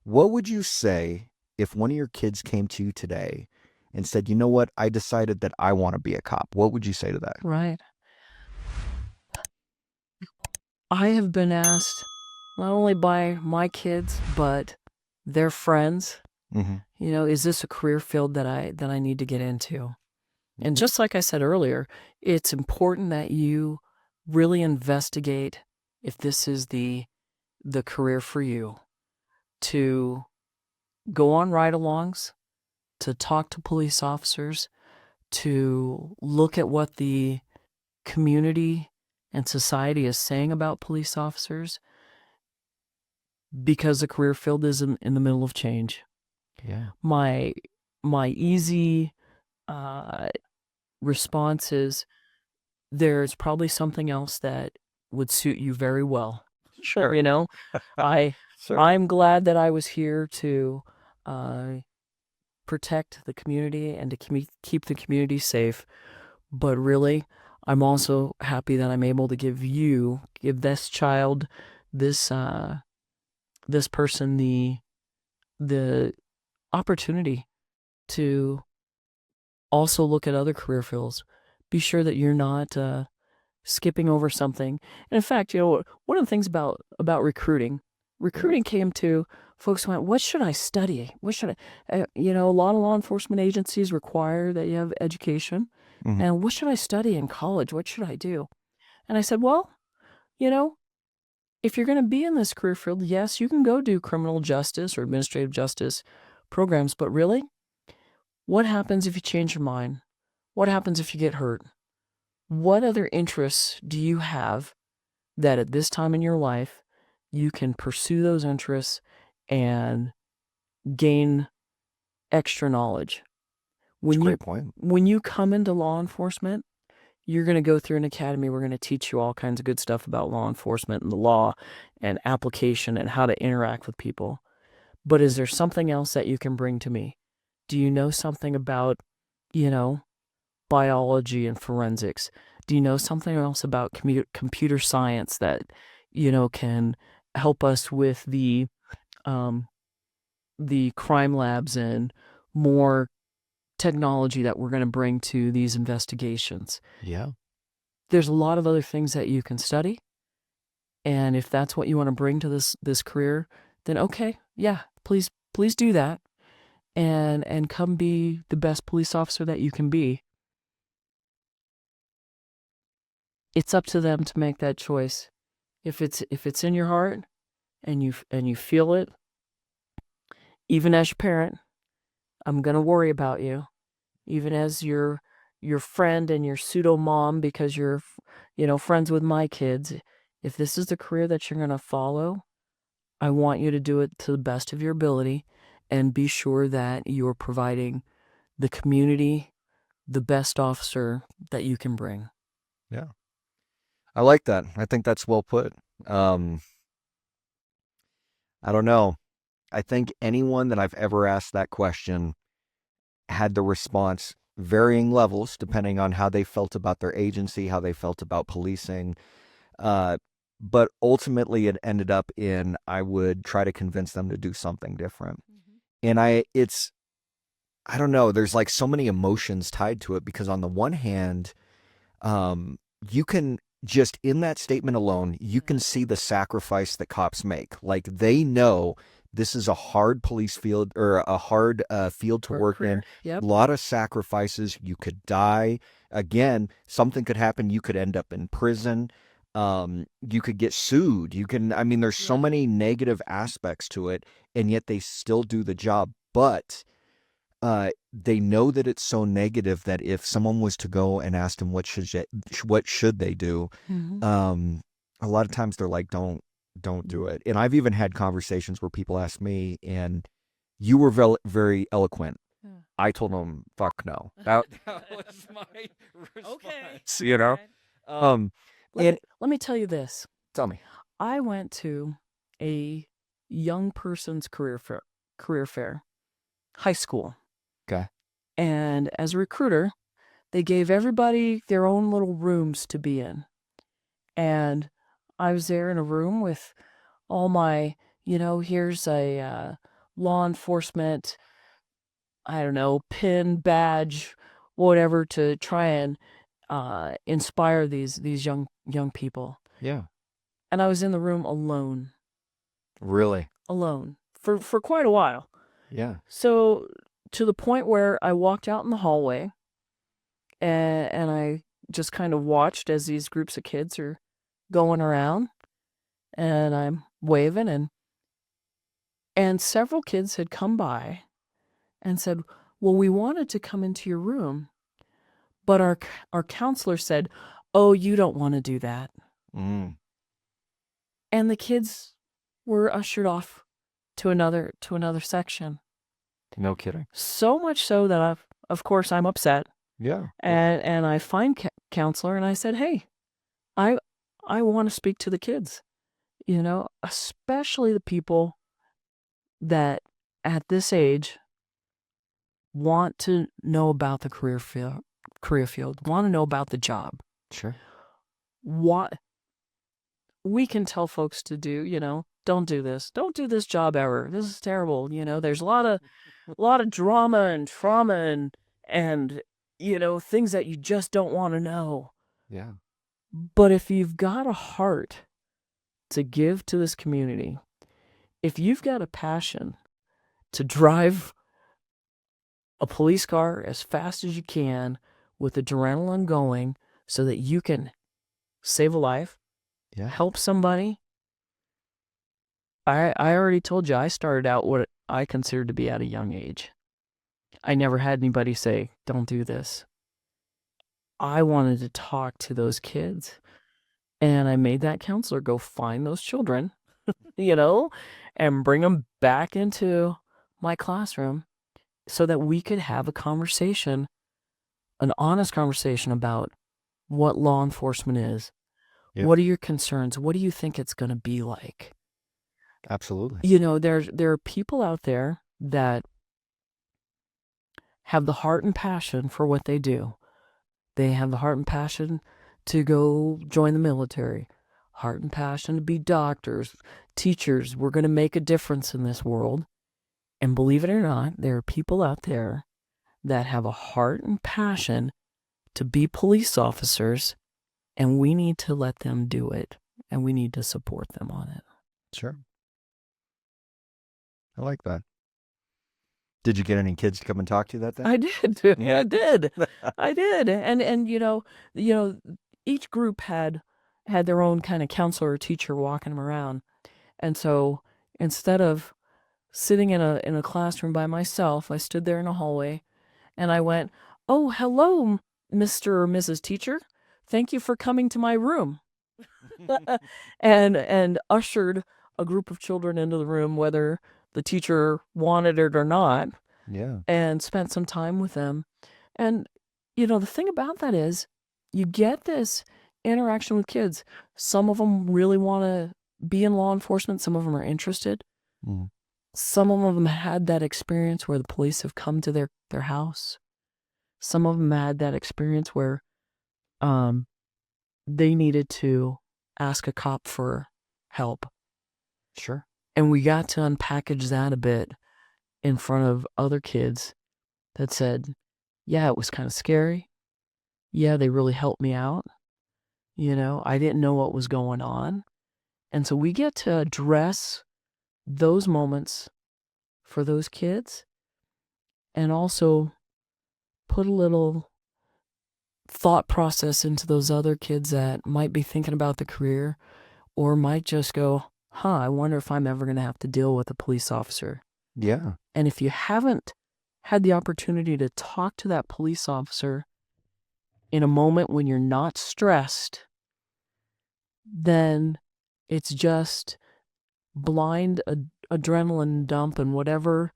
What would you say if one of your kids came to you today and said, you know what, I decided that I want to be a cop? What would you say to that? Right. I have been asked not only by my kids but their friends, Mm-hmm. is this a career field that I need to get into? And just like I said earlier, it's important that you really investigate if this is the career for you, to go on ride-alongs, to talk to police officers, to look at what the community and society is saying about police officers, because the career field is in the middle of change. Yeah. My easy response is there's probably something else that would suit you very well. Sure. Sure. I'm glad that I was here to protect the community and to keep the community safe. But really, I'm also happy that I'm able to give this child, this person, the opportunity to also look at other career fields. Be sure that you're not skipping over something. And in fact, one of the things about recruiting came to folks who went, what should I study? What should I, a lot of law enforcement agencies require that you have education. Mhm. And what should I study in college? What should I do? And I said, well, if you're going to be in this career field, yes, you can go do criminal justice or administrative justice programs, but really, what happens if you change your mind? What happens if you get hurt? What other interests do you have that at this time in your life you can pursue those interests and gain extra knowledge? That's a great point. When you come into law enforcement, you're going to go through an academy. We're going to teach you all kinds of good stuff about law enforcement and the law and application and how to interact with people. But is there something else that you can bring to me? Do you know something about, biology and forensics? Do you know something else about computer science that, can help us with the crime labs and more technology that we're going to bring to these investigations? Yeah. There's a lot of other things that you can study. And if that's what you want to bring to this career, then okay, yeah, please do that. And come be the best police officer that you can be. It's up to them to make that choice. If it's in your heart and you feel it, even as your parent, I'm gonna worry about you. Even as your friend and your pseudo mom, because you're friends with my kids. If this is the career that you're gonna follow, I want you to do it to the best of your ability, and be sure that you're providing the community the best officer that you can bring. Yeah. I like that. I think that's well put. I don't know. I think anyone that I've ever asked that question had the response varying levels depending on how they felt about their agency, how they felt about policing. But ultimately it ended up in I would try to convince them to do something different. And I don't know, there's like so many emotions tied to it because on the one hand, you can just in that statement alone, you can see the sacrifice that cops make. Like they know this is a hard police field or a hard field to work in. Yep. A lot of sacrifices. You could die. Again, something could happen. You could end up in prison. You could get sued. There's so many negative aspects to it, and yet they still do the job. But they know that it's so negative that if someone was to go and ask them what should they do, a lot of times they're like, don't do it. And I've even had conversations where people ask me, and you were very, very eloquent. I told them, fuck no. That was my response. Okay. Let me tell you this. Tell me. I went to a young person's career fair, high school. Okay. And as a recruiter, they gave everybody their own little rooms to be in. And I was there in a room with all my, here's a law enforcement, I don't know, pin, badge, whatever, to try and inspire these young people. Yeah. And I was in the room alone. Really? Alone for quite a while. Yeah. So to the point where I walked out in the hallway and I just kind of watched as these groups of kids are going around, and I'm waving, and several kids had come by and said, well, we wanted to come into your room, but our counselor said, oh, you don't want to do that. And the kids were ushered off to another section. No kidding. So much so that of course I'm upset. Yeah. And I find counselor and I said, hey, I want to speak to the kids, especially the people that at this age want to know about the career field, want to know about the job. Sure. What we can tell folks to do, don't do this. Don't do this job ever. This is terrible. There's a lot of drama and trauma and things that you just don't want to know. Yeah. But if you've got a heart to give to this community, if you've got a passion to drive a police car as fast as you can with adrenaline going so that you can save a life, Yeah. help somebody. I already told you I started out what I considered to be at a young age. I never had anybody say, don't do this. I wanted to talk to those kids. And I made that counselor go find those children, and bring them back into my classroom so that we could have a conversation, an honest conversation about what law enforcement is. Yep. What are your concerns? What do you think it's going to be like? Absolutely. There are people out there that have the heart and passion for what they do. They have the heart and passion to go join the military, heart and passion to be doctors, teachers. We're going to make a difference in this world. And believe it or not, there are people out there that have a heart and passion to be police officers, and we need to let them do it, and we need to support them on it. Sure. I like that. Did you get any kids to come and talk to you that day? I did. Yeah. I did. I did. And each group had their own kind of counselor or teacher walking them around. And so instead of sitting in a classroom by myself, I stood there in a hallway and I went, "Oh, hello, Mr. or Mrs. Teacher. Thank you for coming to my room." and ushered a group of children into the room, whether the teacher wanted it or not. Yeah. And spent some time with them. And, the thing about that is you get this interaction with kids. Some of them really want to be in law enforcement. Some of them are interested. Mm. Some of them had that experience where the police have come to their house. Some of them had that experience where they needed to ask a cop for help. Sure. And we got to unpackage that a bit in front of other kids that said, yeah, it was kind of scary. Yeah, they really helped me out. I didn't know what was going on. And so we get to address those moments for those kids and also put a little thought process into those other kids that might be thinking about the career or might just go, I wonder if I'm ever going to have to deal with a police officer. Yeah. And if you haven't had the opportunity to talk to that police officer in a moment when you're not stressed, then it's just blind adrenaline dump and whatever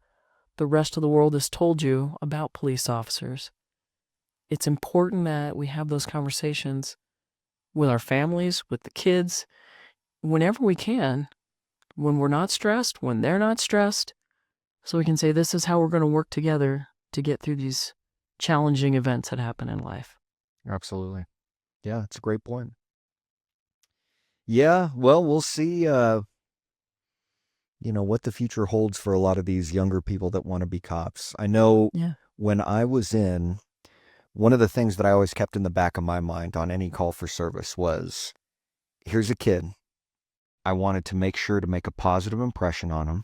the rest of the world has told you about police officers. It's important that we have those conversations with our families, with the kids, whenever we can, when we're not stressed, when they're not stressed, so we can say this is how we're going to work together to get through these challenging events that happen in life. Absolutely. Yeah, it's a great point. Yeah, well, we'll see, what the future holds for a lot of these younger people that want to be cops. I know when I was in, one of the things that I always kept in the back of my mind on any call for service was, here's a kid. I wanted to make sure to make a positive impression on him.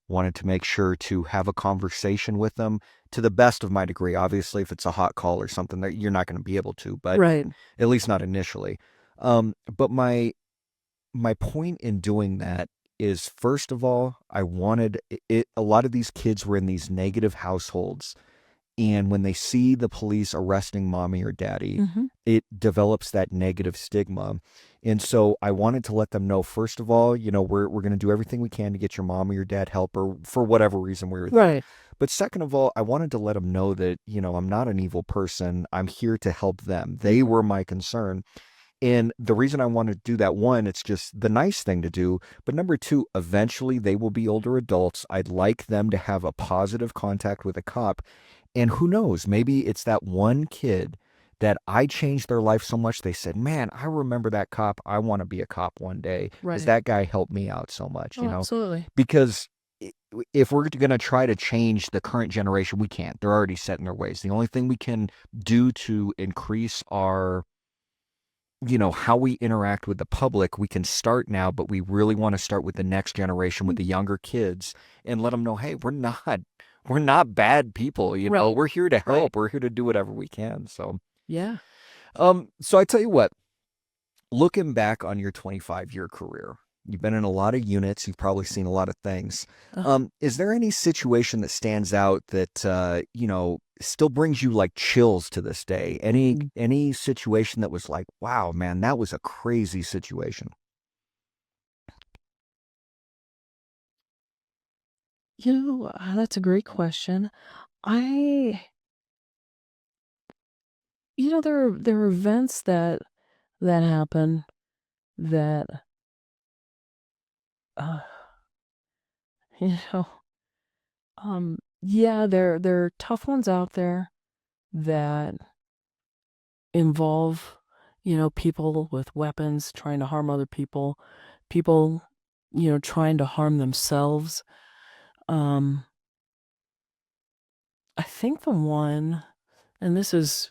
Wanted to make sure to have a conversation with them to the best of my degree. Obviously, if it's a hot call or something that you're not going to be able to, but at least not initially. But my point in doing that is, first of all, I wanted it. A lot of these kids were in these negative households. And when they see the police arresting mommy or daddy, it develops that negative stigma. And so I wanted to let them know, first of all, we're going to do everything we can to get your mom or your dad help, or for whatever reason we were there. Right. But second of all, I wanted to let them know that, I'm not an evil person. I'm here to help them. They were my concern. And the reason I wanted to do that, one, it's just the nice thing to do. But number two, eventually they will be older adults. I'd like them to have a positive contact with a cop. And who knows, maybe it's that one kid that I changed their life so much. They said, man, I remember that cop. I want to be a cop one day because Right. that guy helped me out so much, Oh, absolutely. because if we're going to try to change the current generation, we can't. They're already set in their ways. The only thing we can do to increase our, how we interact with the public, we can start now, but we really want to start with the next generation, with the younger kids, and let them know, hey, we're not bad people. Right. We're here to Right. help. We're here to do whatever we can. So, Yeah. so I tell you what, looking back on your 25-year career, you've been in a lot of units. You've probably seen a lot of things. Is there any situation that stands out that still brings you like chills to this day? Any situation that was like, wow, man, that was a crazy situation? That's a great question. I, there are events that happen that, uh, you know, yeah, there are tough ones out there that involve, people with weapons trying to harm other people, trying to harm themselves. Um, I think the one, and this is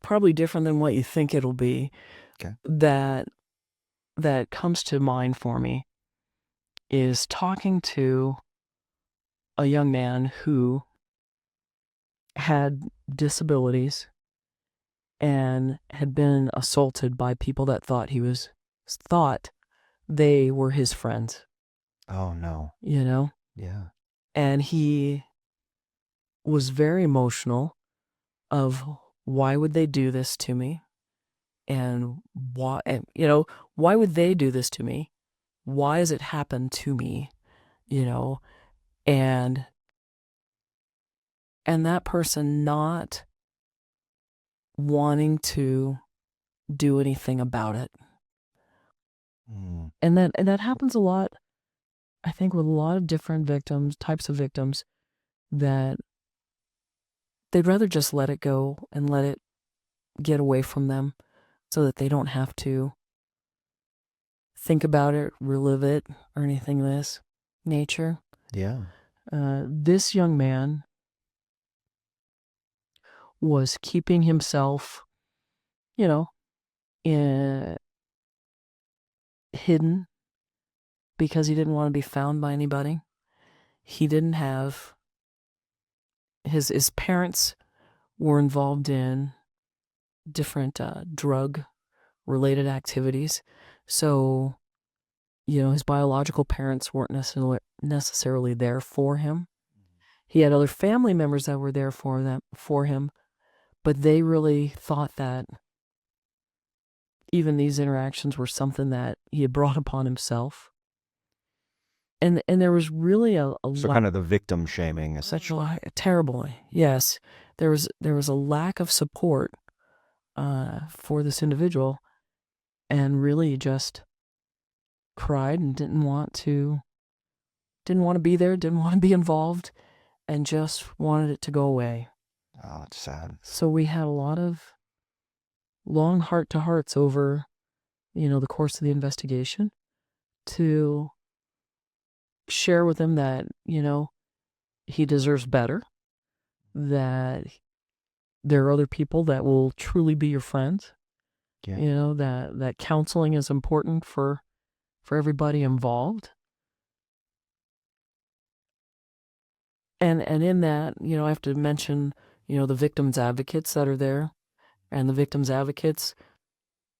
probably different than what you think it'll be, Okay. that comes to mind for me is talking to a young man who had disabilities and had been assaulted by people that thought they were his friends, Oh no. you know? Yeah. And he was very emotional of why would they do this to me? And why would they do this to me? Why has it happened to me? You know, and that person not wanting to do anything about it. Mm. And that happens a lot, I think, with a lot of different types of victims, that they'd rather just let it go and let it get away from them so that they don't have to think about it, relive it, or anything of this nature. Yeah. This young man was keeping himself, you know, hidden because he didn't want to be found by anybody. He didn't have his parents were involved in different drug related activities. So, his biological parents weren't necessarily there for him. He had other family members that were there for him, but they really thought that even these interactions were something that he had brought upon himself. And there was really a So kind of the victim shaming, essentially. terrible. Yes, there was a lack of support for this individual, and really just cried and didn't want to be there, didn't want to be involved, and just wanted it to go away. Oh, it's sad. So we had a lot of long heart-to-hearts over, the course of the investigation, to share with him that, he deserves better, that there are other people that will truly be your friends, Yeah. that counseling is important for everybody involved. And in that, I have to mention, the victims advocates that are there, and the victims advocates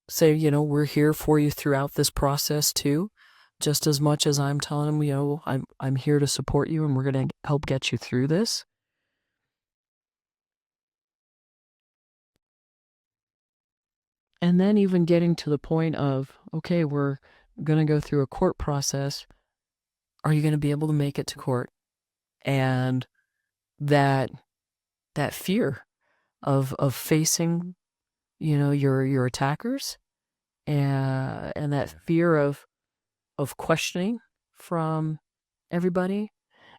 say, we're here for you throughout this process too, just as much as I'm telling them, I'm here to support you and we're going to help get you through this. And then even getting to the point of, okay, we're going to go through a court process. Are you going to be able to make it to court? And that fear of facing, your attackers, and that fear of questioning from everybody,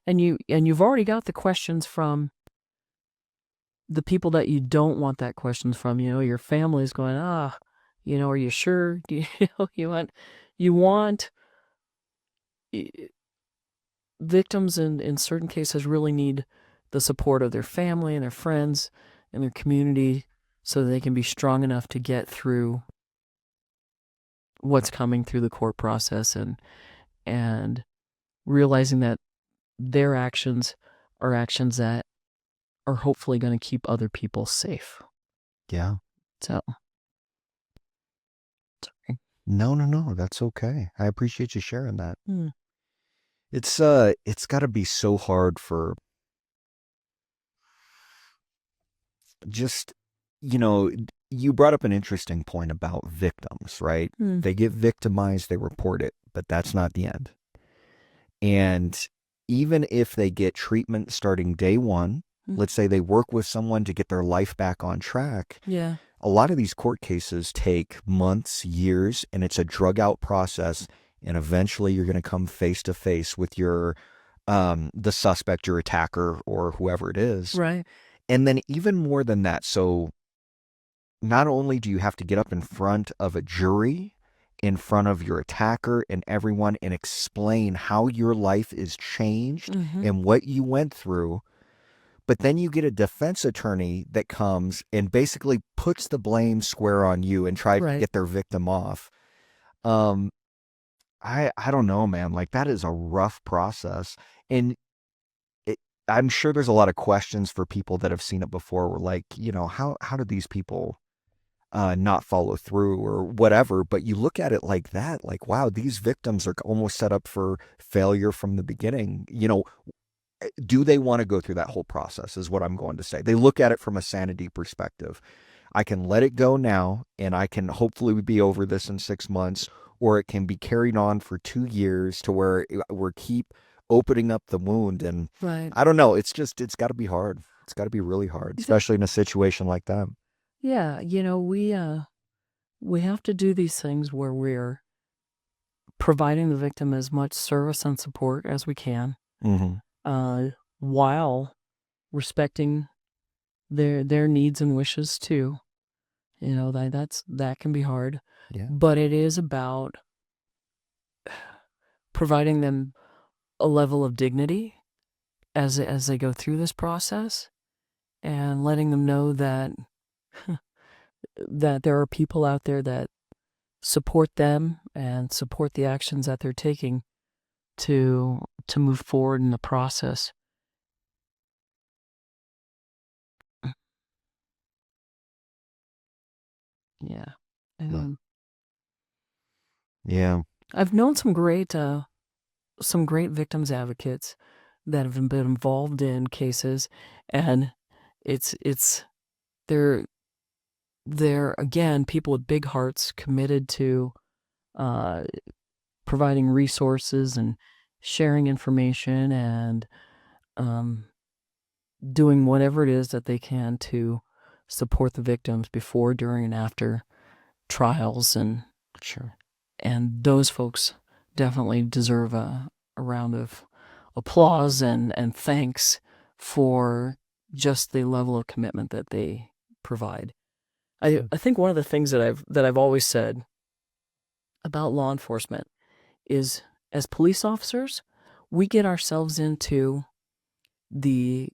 and you've already got the questions from the people that you don't want that questions from, your family's going, are you sure? You want victims in certain cases really need the support of their family and their friends and their community so that they can be strong enough to get through what's coming through the court process, and realizing that their actions are actions that are hopefully going to keep other people safe. Yeah. So, sorry. No, that's okay. I appreciate you sharing that. Hmm. It's got to be so hard for just, you brought up an interesting point about victims, right? Hmm. They get victimized, they report it, but that's not the end. And even if they get treatment starting day one, let's say they work with someone to get their life back on track. Yeah. A lot of these court cases take months, years, and it's a drug out process. And eventually you're going to come face to face with the suspect, your attacker, or whoever it is. Right. And then even more than that. So not only do you have to get up in front of a jury, in front of your attacker and everyone, and explain how your life is changed and what you went through, but then you get a defense attorney that comes and basically puts the blame square on you and tries to get their victim off. I don't know, man. Like, that is a rough process. And I'm sure there's a lot of questions for people that have seen it before. We're like, how do these people not follow through or whatever? But you look at it like that, like, wow, these victims are almost set up for failure from the beginning. Do they want to go through that whole process is what I'm going to say. They look at it from a sanity perspective. I can let it go now and I can hopefully be over this in 6 months, or it can be carried on for 2 years to where we're keep opening up the wound. And I don't know. It's got to be hard. It's got to be really hard, especially in a situation like that. Yeah. We have to do these things where we're providing the victim as much service and support as we can, while respecting their needs and wishes too. That can be hard. Yeah. But it is about providing them a level of dignity as they go through this process, and letting them know that that there are people out there that support them and support the actions that they're taking to move forward in the process. Yeah. Yeah. I've known some great victims advocates that have been involved in cases, and they're again people with big hearts, committed to providing resources and sharing information, and doing whatever it is that they can to support the victims before, during, and after trials. And and those folks definitely deserve a round of applause and thanks for just the level of commitment that they provide. I think one of the things that I've always said about law enforcement is, as police officers, we get ourselves into the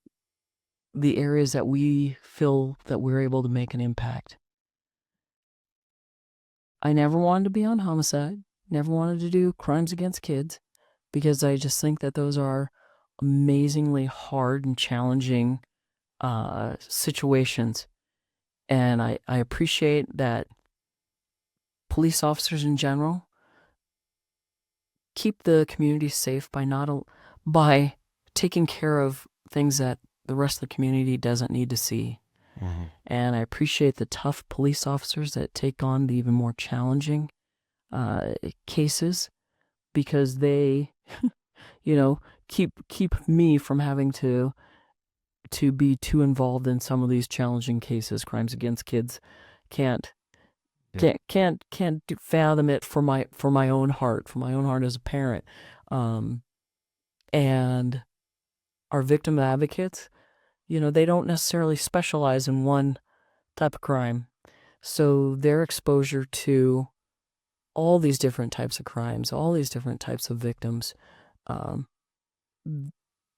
areas that we feel that we're able to make an impact. I never wanted to be on homicide, never wanted to do crimes against kids, because I just think that those are amazingly hard and challenging situations. And I appreciate that police officers in general keep the community safe by taking care of things that the rest of the community doesn't need to see. And I appreciate the tough police officers that take on the even more challenging cases, because they, keep me from having to be too involved in some of these challenging cases. Crimes against kids can't fathom it for my own heart as a parent. And our victim advocates, they don't necessarily specialize in one type of crime. So their exposure to all these different types of crimes, all these different types of victims, um,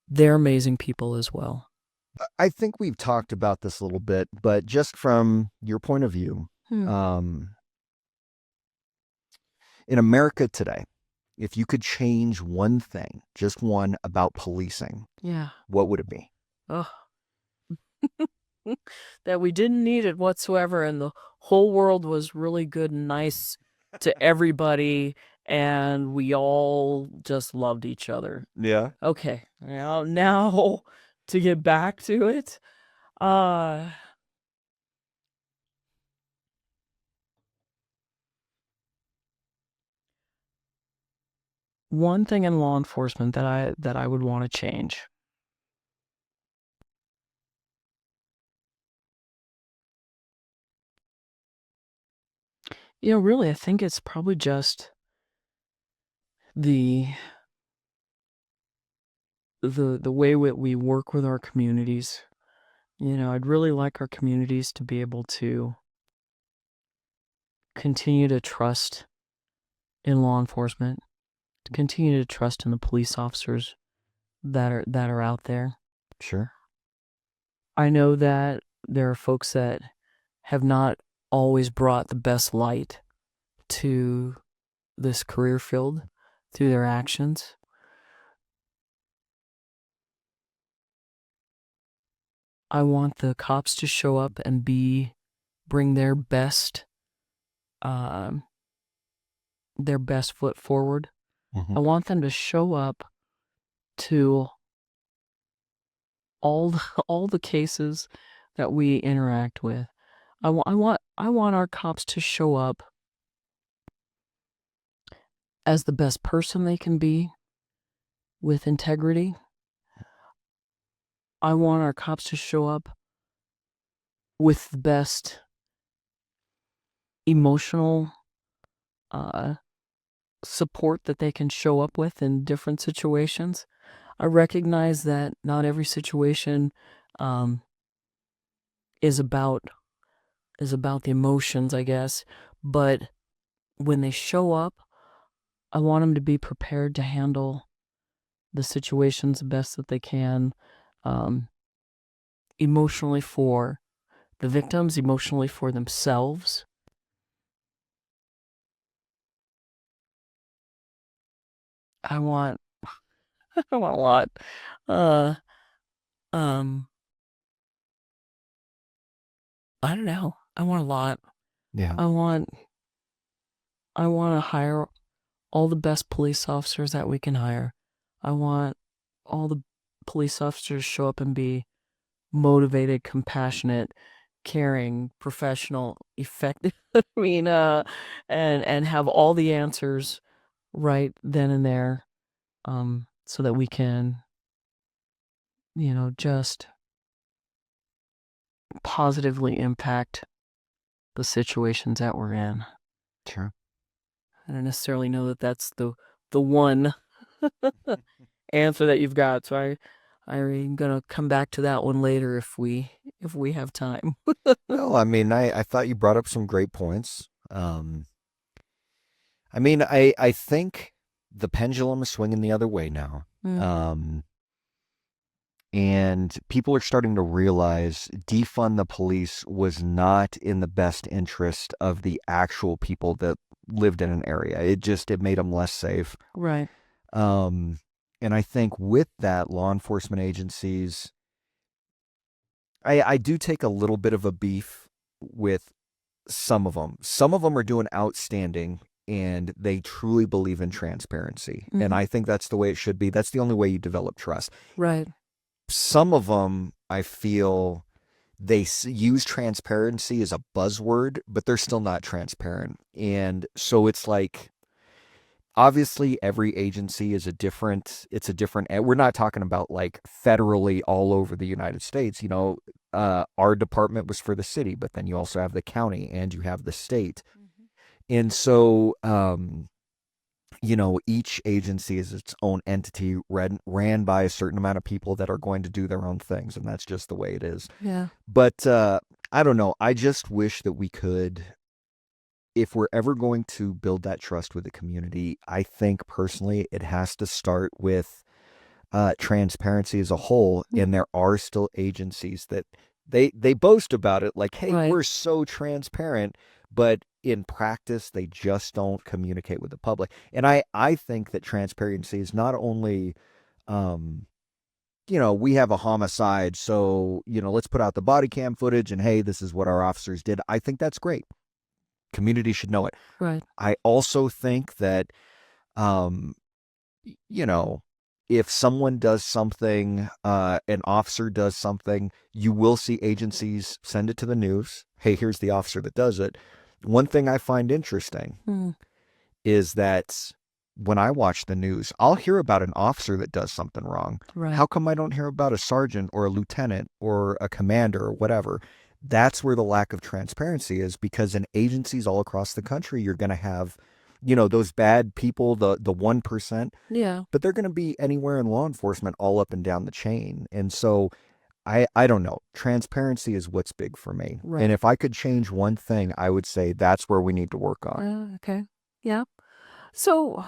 they're amazing people as well. I think we've talked about this a little bit, but just from your point of view, in America today, if you could change one thing, just one about policing, Yeah. what would it be? Oh. That we didn't need it whatsoever, and the whole world was really good and nice to everybody, and we all just loved each other. Yeah. Okay, now to get back to it, one thing in law enforcement that I would want to change. Really, I think it's probably just the the way we work with our communities. I'd really like our communities to be able to continue to trust in law enforcement, to continue to trust in the police officers that are out there. Sure. I know that there are folks that have not always brought the best light to this career field through their actions. I want the cops to show up and bring their best foot forward. Mm-hmm. I want them to show up to all the cases that we interact with. I want our cops to show up as the best person they can be with integrity. I want our cops to show up with the best emotional support that they can show up with in different situations. I recognize that not every situation is about the emotions, I guess, but when they show up, I want them to be prepared to handle the situations the best that they can, emotionally for the victims, emotionally for themselves. I want I want a lot. Uh um I don't know. I want a lot. Yeah. I want to hire all the best police officers that we can hire. I want all the police officers to show up and be motivated, compassionate, caring, professional, effective. I mean, and have all the answers right then and there, so that we can, just positively impact the situations that we're in. Sure. I don't necessarily know that that's the one answer that you've got, so I'm gonna come back to that one later if we have time. No, I mean, I thought you brought up some great points. I mean, I think the pendulum is swinging the other way now. And people are starting to realize defund the police was not in the best interest of the actual people that lived in an area. It made them less safe. Right. And I think with that, law enforcement agencies, I do take a little bit of a beef with some of them. Some of them are doing outstanding and they truly believe in transparency. And I think that's the way it should be. That's the only way you develop trust. Right. Some of them, I feel they use transparency as a buzzword, but they're still not transparent. And so it's like, obviously every agency is we're not talking about like federally all over the United States. Our department was for the city, but then you also have the county and you have the state. And so each agency is its own entity, ran by a certain amount of people that are going to do their own things, and that's just the way it is. Yeah. But I don't know. I just wish that we could, if we're ever going to build that trust with the community, I think personally it has to start with transparency as a whole. And there are still agencies that they boast about it, like, hey, Right. we're so transparent, but in practice they just don't communicate with the public. And I think that transparency is not only um we have a homicide, so let's put out the body cam footage and hey, this is what our officers did. I think that's great. Community should know it. Right. I also think that um you know, if someone does something, an officer does something, you will see agencies send it to the news. Hey, here's the officer that does it. One thing I find interesting Mm. is that when I watch the news, I'll hear about an officer that does something wrong. Right. How come I don't hear about a sergeant or a lieutenant or a commander or whatever? That's where the lack of transparency is, because in agencies all across the country, you're going to have, those bad people, the 1%, Yeah. but they're going to be anywhere in law enforcement all up and down the chain. And so I don't know. Transparency is what's big for me. Right. And if I could change one thing, I would say that's where we need to work on. Okay. Yeah. So,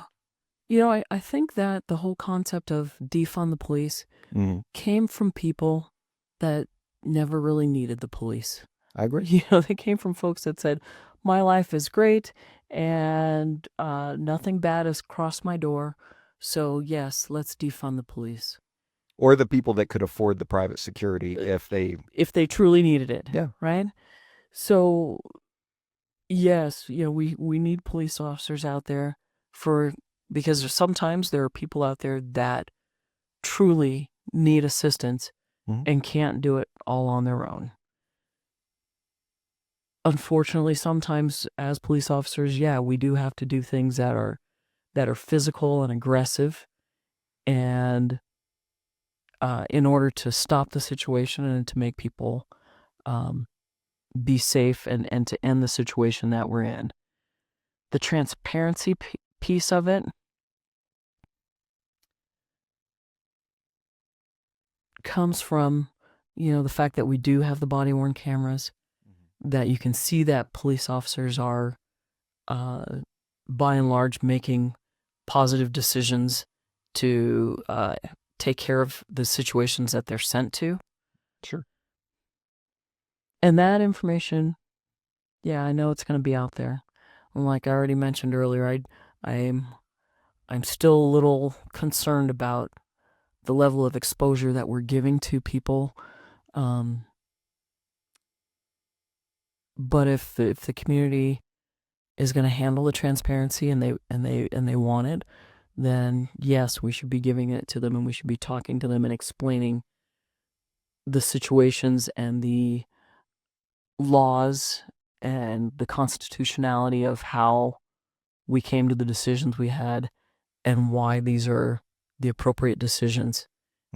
I think that the whole concept of defund the police Mhm. came from people that never really needed the police. I agree. They came from folks that said, my life is great and nothing bad has crossed my door. So, yes, let's defund the police. Or the people that could afford the private security if they truly needed it. Yeah. Right? So, yes, we need police officers out there because sometimes there are people out there that truly need assistance and can't do it all on their own. Unfortunately, sometimes as police officers, we do have to do things that are physical and aggressive, and in order to stop the situation and to make people be safe and to end the situation that we're in. The transparency piece of it comes from, the fact that we do have the body-worn cameras, that you can see that police officers are, by and large, making positive decisions to take care of the situations that they're sent to. Sure. And that information, I know it's going to be out there. And like I already mentioned earlier, I'm still a little concerned about the level of exposure that we're giving to people. But if the community is going to handle the transparency and they want it, then yes, we should be giving it to them, and we should be talking to them and explaining the situations and the laws and the constitutionality of how we came to the decisions we had and why these are the appropriate decisions.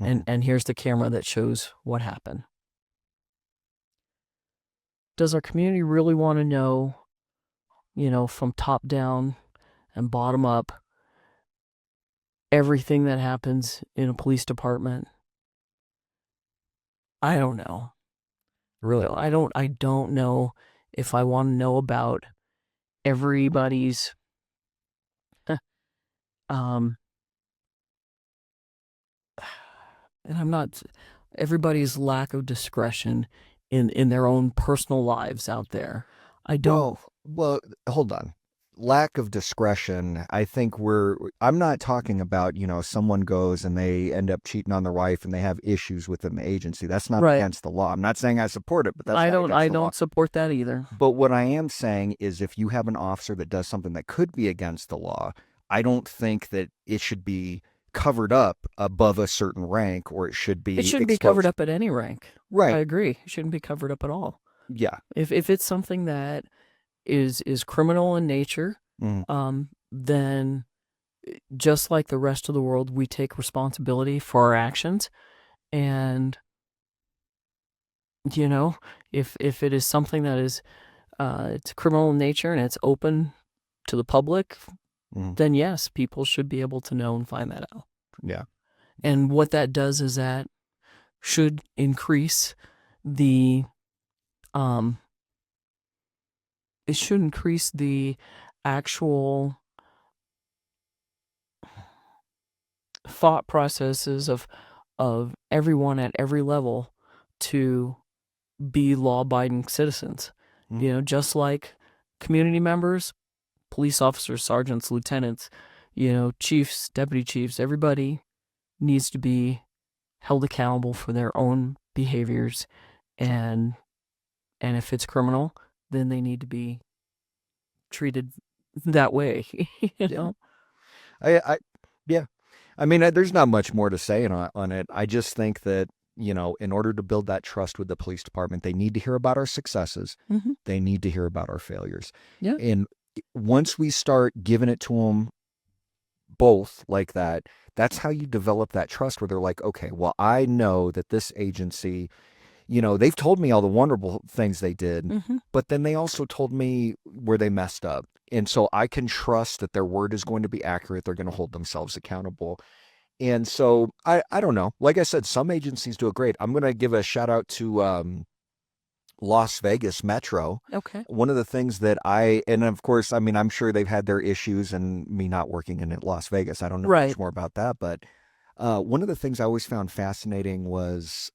And here's the camera that shows what happened. Does our community really want to know, from top down and bottom up, everything that happens in a police department? I don't know. Really? I don't know if I want to know about everybody's and I'm not everybody's lack of discretion in their own personal lives out there. I don't. Well, hold on. Lack of discretion. I think I'm not talking about, someone goes and they end up cheating on their wife and they have issues with an agency. That's not Right. against the law. I'm not saying I support it, but that's not against the I law. don't support that either. But what I am saying is, if you have an officer that does something that could be against the law, I don't think that it should be covered up above a certain rank, or it should be It shouldn't be exposed. covered up at any rank. Right. I agree. It shouldn't be covered up at all. Yeah. If it's something that is criminal in nature, then just like the rest of the world, we take responsibility for our actions. And if it is something that is it's criminal in nature and it's open to the public, Mhm. then yes, people should be able to know and find that out. Yeah. And what that does is that should increase the it should increase the actual thought processes of everyone at every level to be law-abiding citizens. Mhm. Just like community members, police officers, sergeants, lieutenants, chiefs, deputy chiefs, everybody needs to be held accountable for their own behaviors, and if it's criminal, then they need to be treated that way. you Yeah. know I yeah. I mean, there's not much more to say on it. I just think that, in order to build that trust with the police department, they need to hear about our successes. Mhm. They need to hear about our failures. Yeah. And once we start giving it to them both like that, that's how you develop that trust where they're like, okay, well, I know that this agency, they've told me all the wonderful things they did, Mhm. but then they also told me where they messed up. And so I can trust that their word is going to be accurate. They're going to hold themselves accountable. And so I don't know. Like I said, some agencies do it great. I'm going to give a shout out to Las Vegas Metro. Okay. One of the things that and of course, I mean, I'm sure they've had their issues and me not working in Las Vegas. I don't know Right. much more about that. But one of the things I always found fascinating was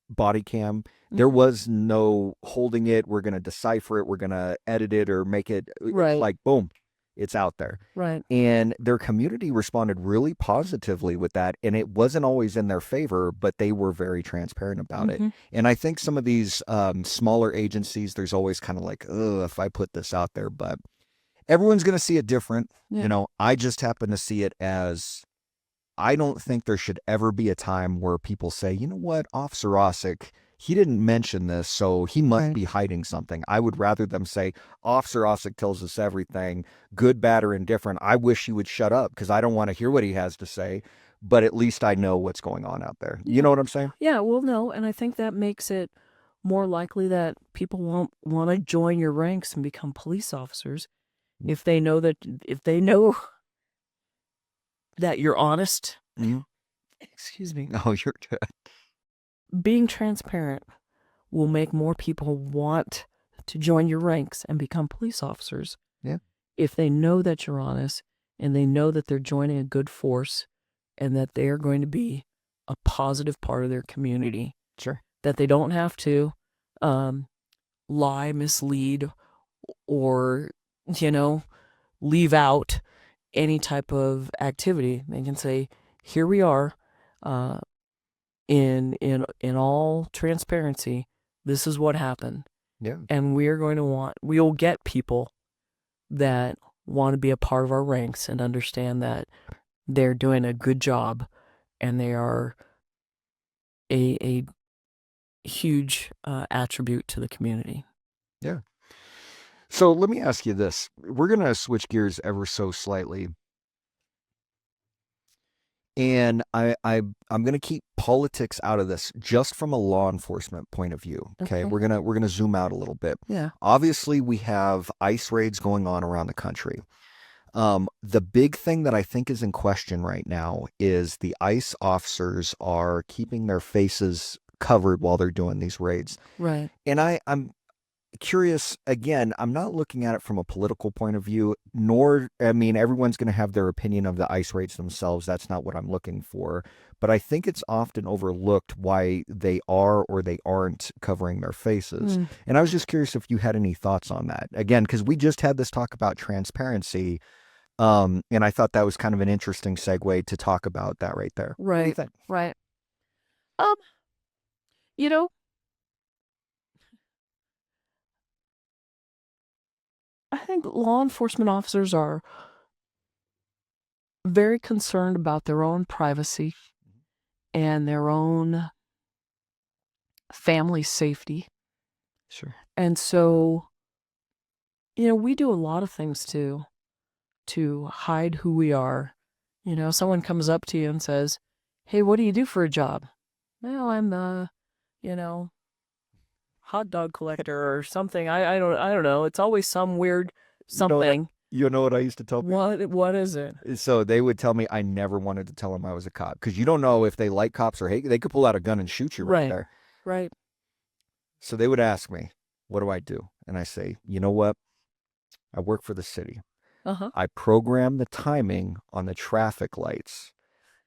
body cam. There Mhm. was no holding it. We're going to decipher it. We're going to edit it or make it. It's Right. like, boom, it's out there. Right. And their community responded really positively with that. And it wasn't always in their favor, but they were very transparent about it. Mhm. And I think some of these smaller agencies, there's always kind of like, oh, if I put this out there, but everyone's going to see it different. Yeah. I just happen to see it as I don't think there should ever be a time where people say, you know what, Officer Osick, he didn't mention this, so he must Right. be hiding something. I would rather them say, Officer Osick tells us everything, good, bad, or indifferent. I wish he would shut up because I don't want to hear what he has to say, but at least I know what's going on out there. You know what I'm saying? Yeah, well, no, and I think that makes it more likely that people won't want to join your ranks and become police officers if they know that you're honest. Mm-hmm. Excuse me. Oh, you're good. Being transparent will make more people want to join your ranks and become police officers Yeah. if they know that you're honest and they know that they're joining a good force and that they are going to be a positive part of their community. Sure. That they don't have to lie, mislead, or, leave out any type of activity. They can say, here we are, in all transparency, this is what happened. Yeah. And we'll get people that want to be a part of our ranks and understand that they're doing a good job and they are a huge attribute to the community. Yeah. So let me ask you this. We're going to switch gears ever so slightly. And I'm going to keep politics out of this just from a law enforcement point of view. Okay? Okay. We're going to zoom out a little bit. Yeah. Obviously, we have ICE raids going on around the country. The big thing that I think is in question right now is the ICE officers are keeping their faces covered while they're doing these raids. Right. And I'm curious, again, I'm not looking at it from a political point of view, nor, I mean, everyone's going to have their opinion of the ICE raids themselves. That's not what I'm looking for. But I think it's often overlooked why they are or they aren't covering their faces. And I was just curious if you had any thoughts on that. Again, because we just had this talk about transparency. And I thought that was kind of an interesting segue to talk about that right there. What do you Right. think? Right. Um, you know, I think law enforcement officers are very concerned about their own privacy and their own family safety. Sure. And so, we do a lot of things to hide who we are. Someone comes up to you and says, "Hey, what do you do for a job?" "Well, I'm the, hot dog collector or something." I don't know. It's always some weird something. You know what I used to tell people? What is it? So they would tell me I never wanted to tell them I was a cop because you don't know if they like cops or hate. They could pull out a gun and shoot you right Right. there. Right. So they would ask me, what do I do? And I say, you know what? I work for the city. Uh-huh. I program the timing on the traffic lights.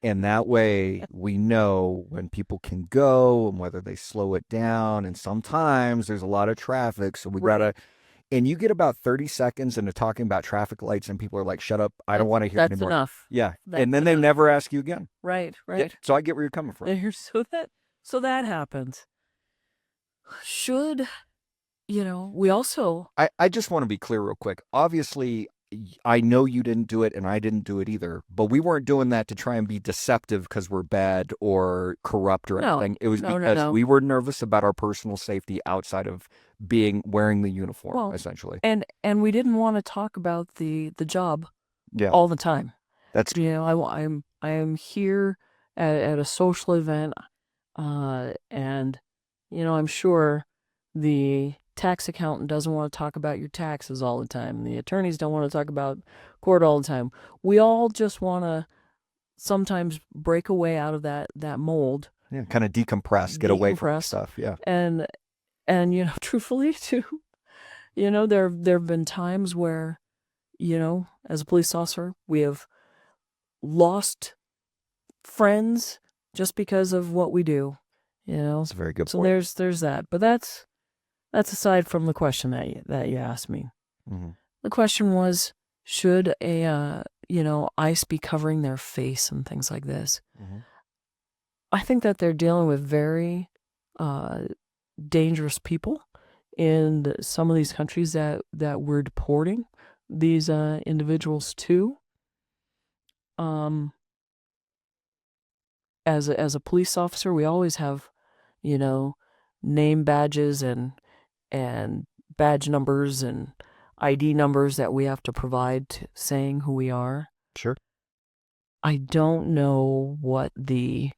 And that way we know when people can go and whether they slow it down. And sometimes there's a lot of traffic. So we got to, and you get about 30 seconds into talking about traffic lights and people are like, shut up. I don't want to hear That's anymore. enough. Yeah. That's and then they enough. never ask you again. Right. Yeah, Right. so I get where you're coming from. So that happens. Should, we also, I just want to be clear real quick. Obviously, I know you didn't do it and I didn't do it either, but we weren't doing that to try and be deceptive because we're bad or corrupt or anything. It was because we were nervous about our personal safety outside of wearing the uniform, essentially. And we didn't want to talk about the job all the time. That's I am here at a social event, and I'm sure the tax accountant doesn't want to talk about your taxes all the time. The attorneys don't want to talk about court all the time. We all just want to sometimes break away out of that mold. Yeah, kind of decompress, get away from stuff. Yeah. And truthfully too, there have been times where, as a police officer, we have lost friends just because of what we do. That's a very good point. So there's that. But that's aside from the question that you asked me. Mm-hmm. The question was, should ICE be covering their face and things like this? Mm-hmm. I think that they're dealing with very dangerous people in some of these countries that we're deporting these individuals to. As a police officer, we always have, name badges and badge numbers and ID numbers that we have to provide saying who we are. Sure. I don't know what the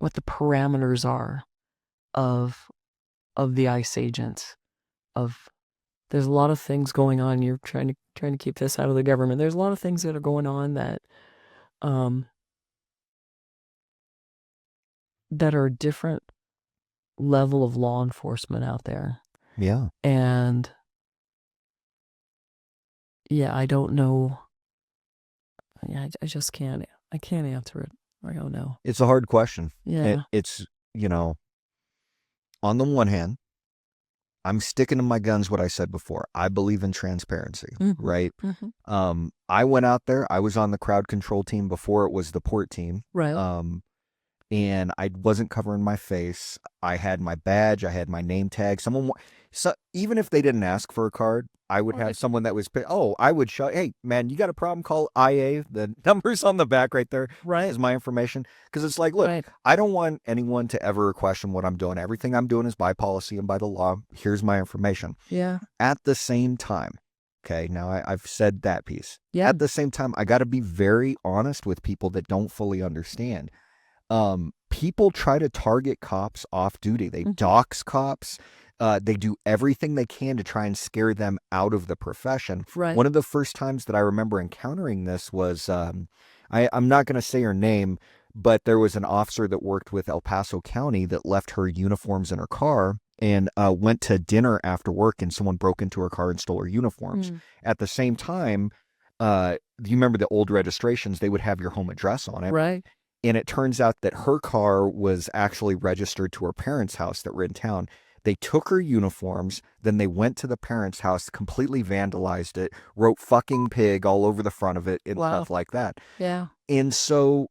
parameters are of the ICE agents. There's a lot of things going on. You're trying to keep this out of the government. There's a lot of things that are going on that that are a different level of law enforcement out there. Yeah. And yeah, I don't know. Yeah, I just can't. I can't answer it. I don't know. It's a hard question. Yeah. It's, on the one hand, I'm sticking to my guns what I said before. I believe in transparency, right? Mm-hmm. I went out there. I was on the crowd control team before it was the port team. Right. And I wasn't covering my face. I had my badge. I had my name tag. So even if they didn't ask for a card, I would have someone that was, I would show, hey, man, you got a problem? Call IA. The number's on the back right there. Right. Is my information. Because it's like, look, I don't want anyone to ever question what I'm doing. Everything I'm doing is by policy and by the law. Here's my information. Yeah. At the same time, okay, now I've said that piece. Yeah. At the same time, I got to be very honest with people that don't fully understand. People try to target cops off duty. They dox cops. They do everything they can to try and scare them out of the profession. Right. One of the first times that I remember encountering this was, I'm not going to say her name, but there was an officer that worked with El Paso County that left her uniforms in her car and went to dinner after work, and someone broke into her car and stole her uniforms. At the same time, you remember the old registrations, they would have your home address on it. Right. And it turns out that her car was actually registered to her parents' house that were in town. They took her uniforms, then they went to the parents' house, completely vandalized it, wrote fucking pig all over the front of it and stuff like that. Yeah. And so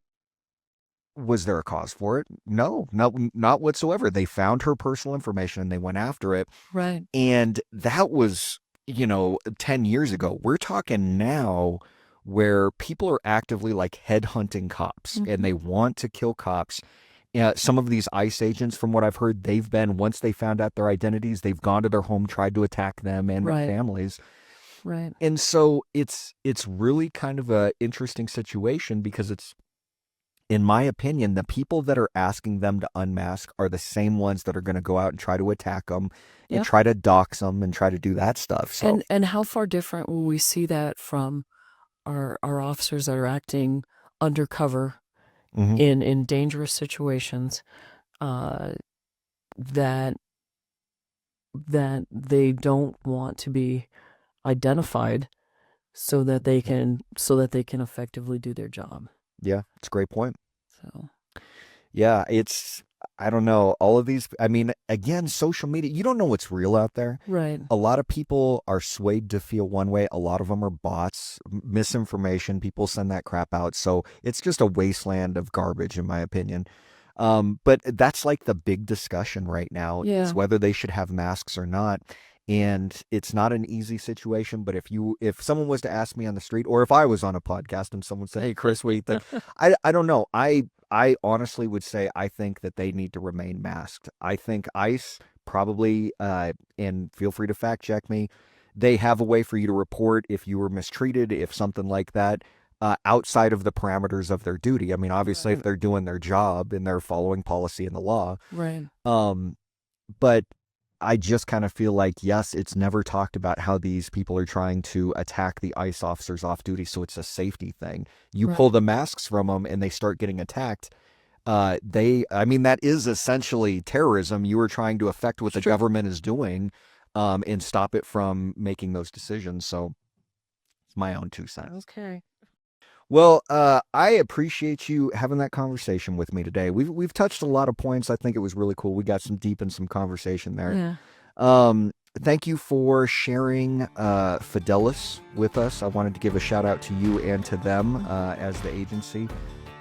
was there a cause for it? No, not whatsoever. They found her personal information and they went after it. Right. And that was, 10 years ago. We're talking now where people are actively like headhunting cops and they want to kill cops. Some of these ICE agents, from what I've heard, once they found out their identities, they've gone to their home, tried to attack them and their families. Right. And so it's really kind of a interesting situation because in my opinion, the people that are asking them to unmask are the same ones that are going to go out and try to attack them Yeah. and try to dox them and try to do that stuff. So, And how far different will we see that from our officers that are acting undercover mhm. in dangerous situations, that they don't want to be identified so that they can effectively do their job. Yeah, it's a great point. So Yeah, I don't know, all of these, I mean, again, social media, you don't know what's real out there. right. A lot of people are swayed to feel one way. A lot of them are bots, misinformation. People send that crap out. So it's just a wasteland of garbage, in my opinion. But that's like the big discussion right now Yeah. is whether they should have masks or not. And it's not an easy situation. But if someone was to ask me on the street, or if I was on a podcast and someone said, "Hey, Chris, what do you think?" I don't know. I honestly would say I think that they need to remain masked. I think ICE probably, and feel free to fact check me, they have a way for you to report if you were mistreated, if something like that, outside of the parameters of their duty. I mean, obviously, if Right. they're doing their job and they're following policy and the law. Right. But I just kind of feel like, yes, it's never talked about how these people are trying to attack the ICE officers off duty, so it's a safety thing. You Right. pull the masks from them and they start getting attacked. I mean, that is essentially terrorism. You are trying to affect what the Sure. government is doing, and stop it from making those decisions. So it's my own 2 cents. Okay. Well, I appreciate you having that conversation with me today. We've touched a lot of points. I think it was really cool. We got some deep in some conversation there. Yeah. Thank you for sharing Fidelis with us. I wanted to give a shout out to you and to them as the agency.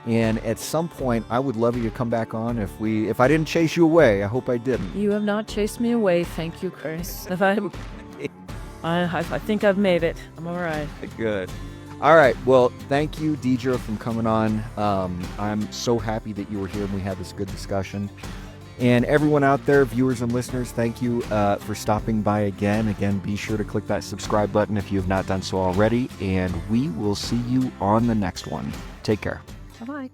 And at some point, I would love you to come back on. If I didn't chase you away, I hope I didn't. You have not chased me away. Thank you, Chris. I think I've made it. I'm all right. Good. All right. Well, thank you, Dedra, for coming on. I'm so happy that you were here and we had this good discussion. And everyone out there, viewers and listeners, thank you for stopping by again. Again, be sure to click that subscribe button if you have not done so already. And we will see you on the next one. Take care. Bye-bye.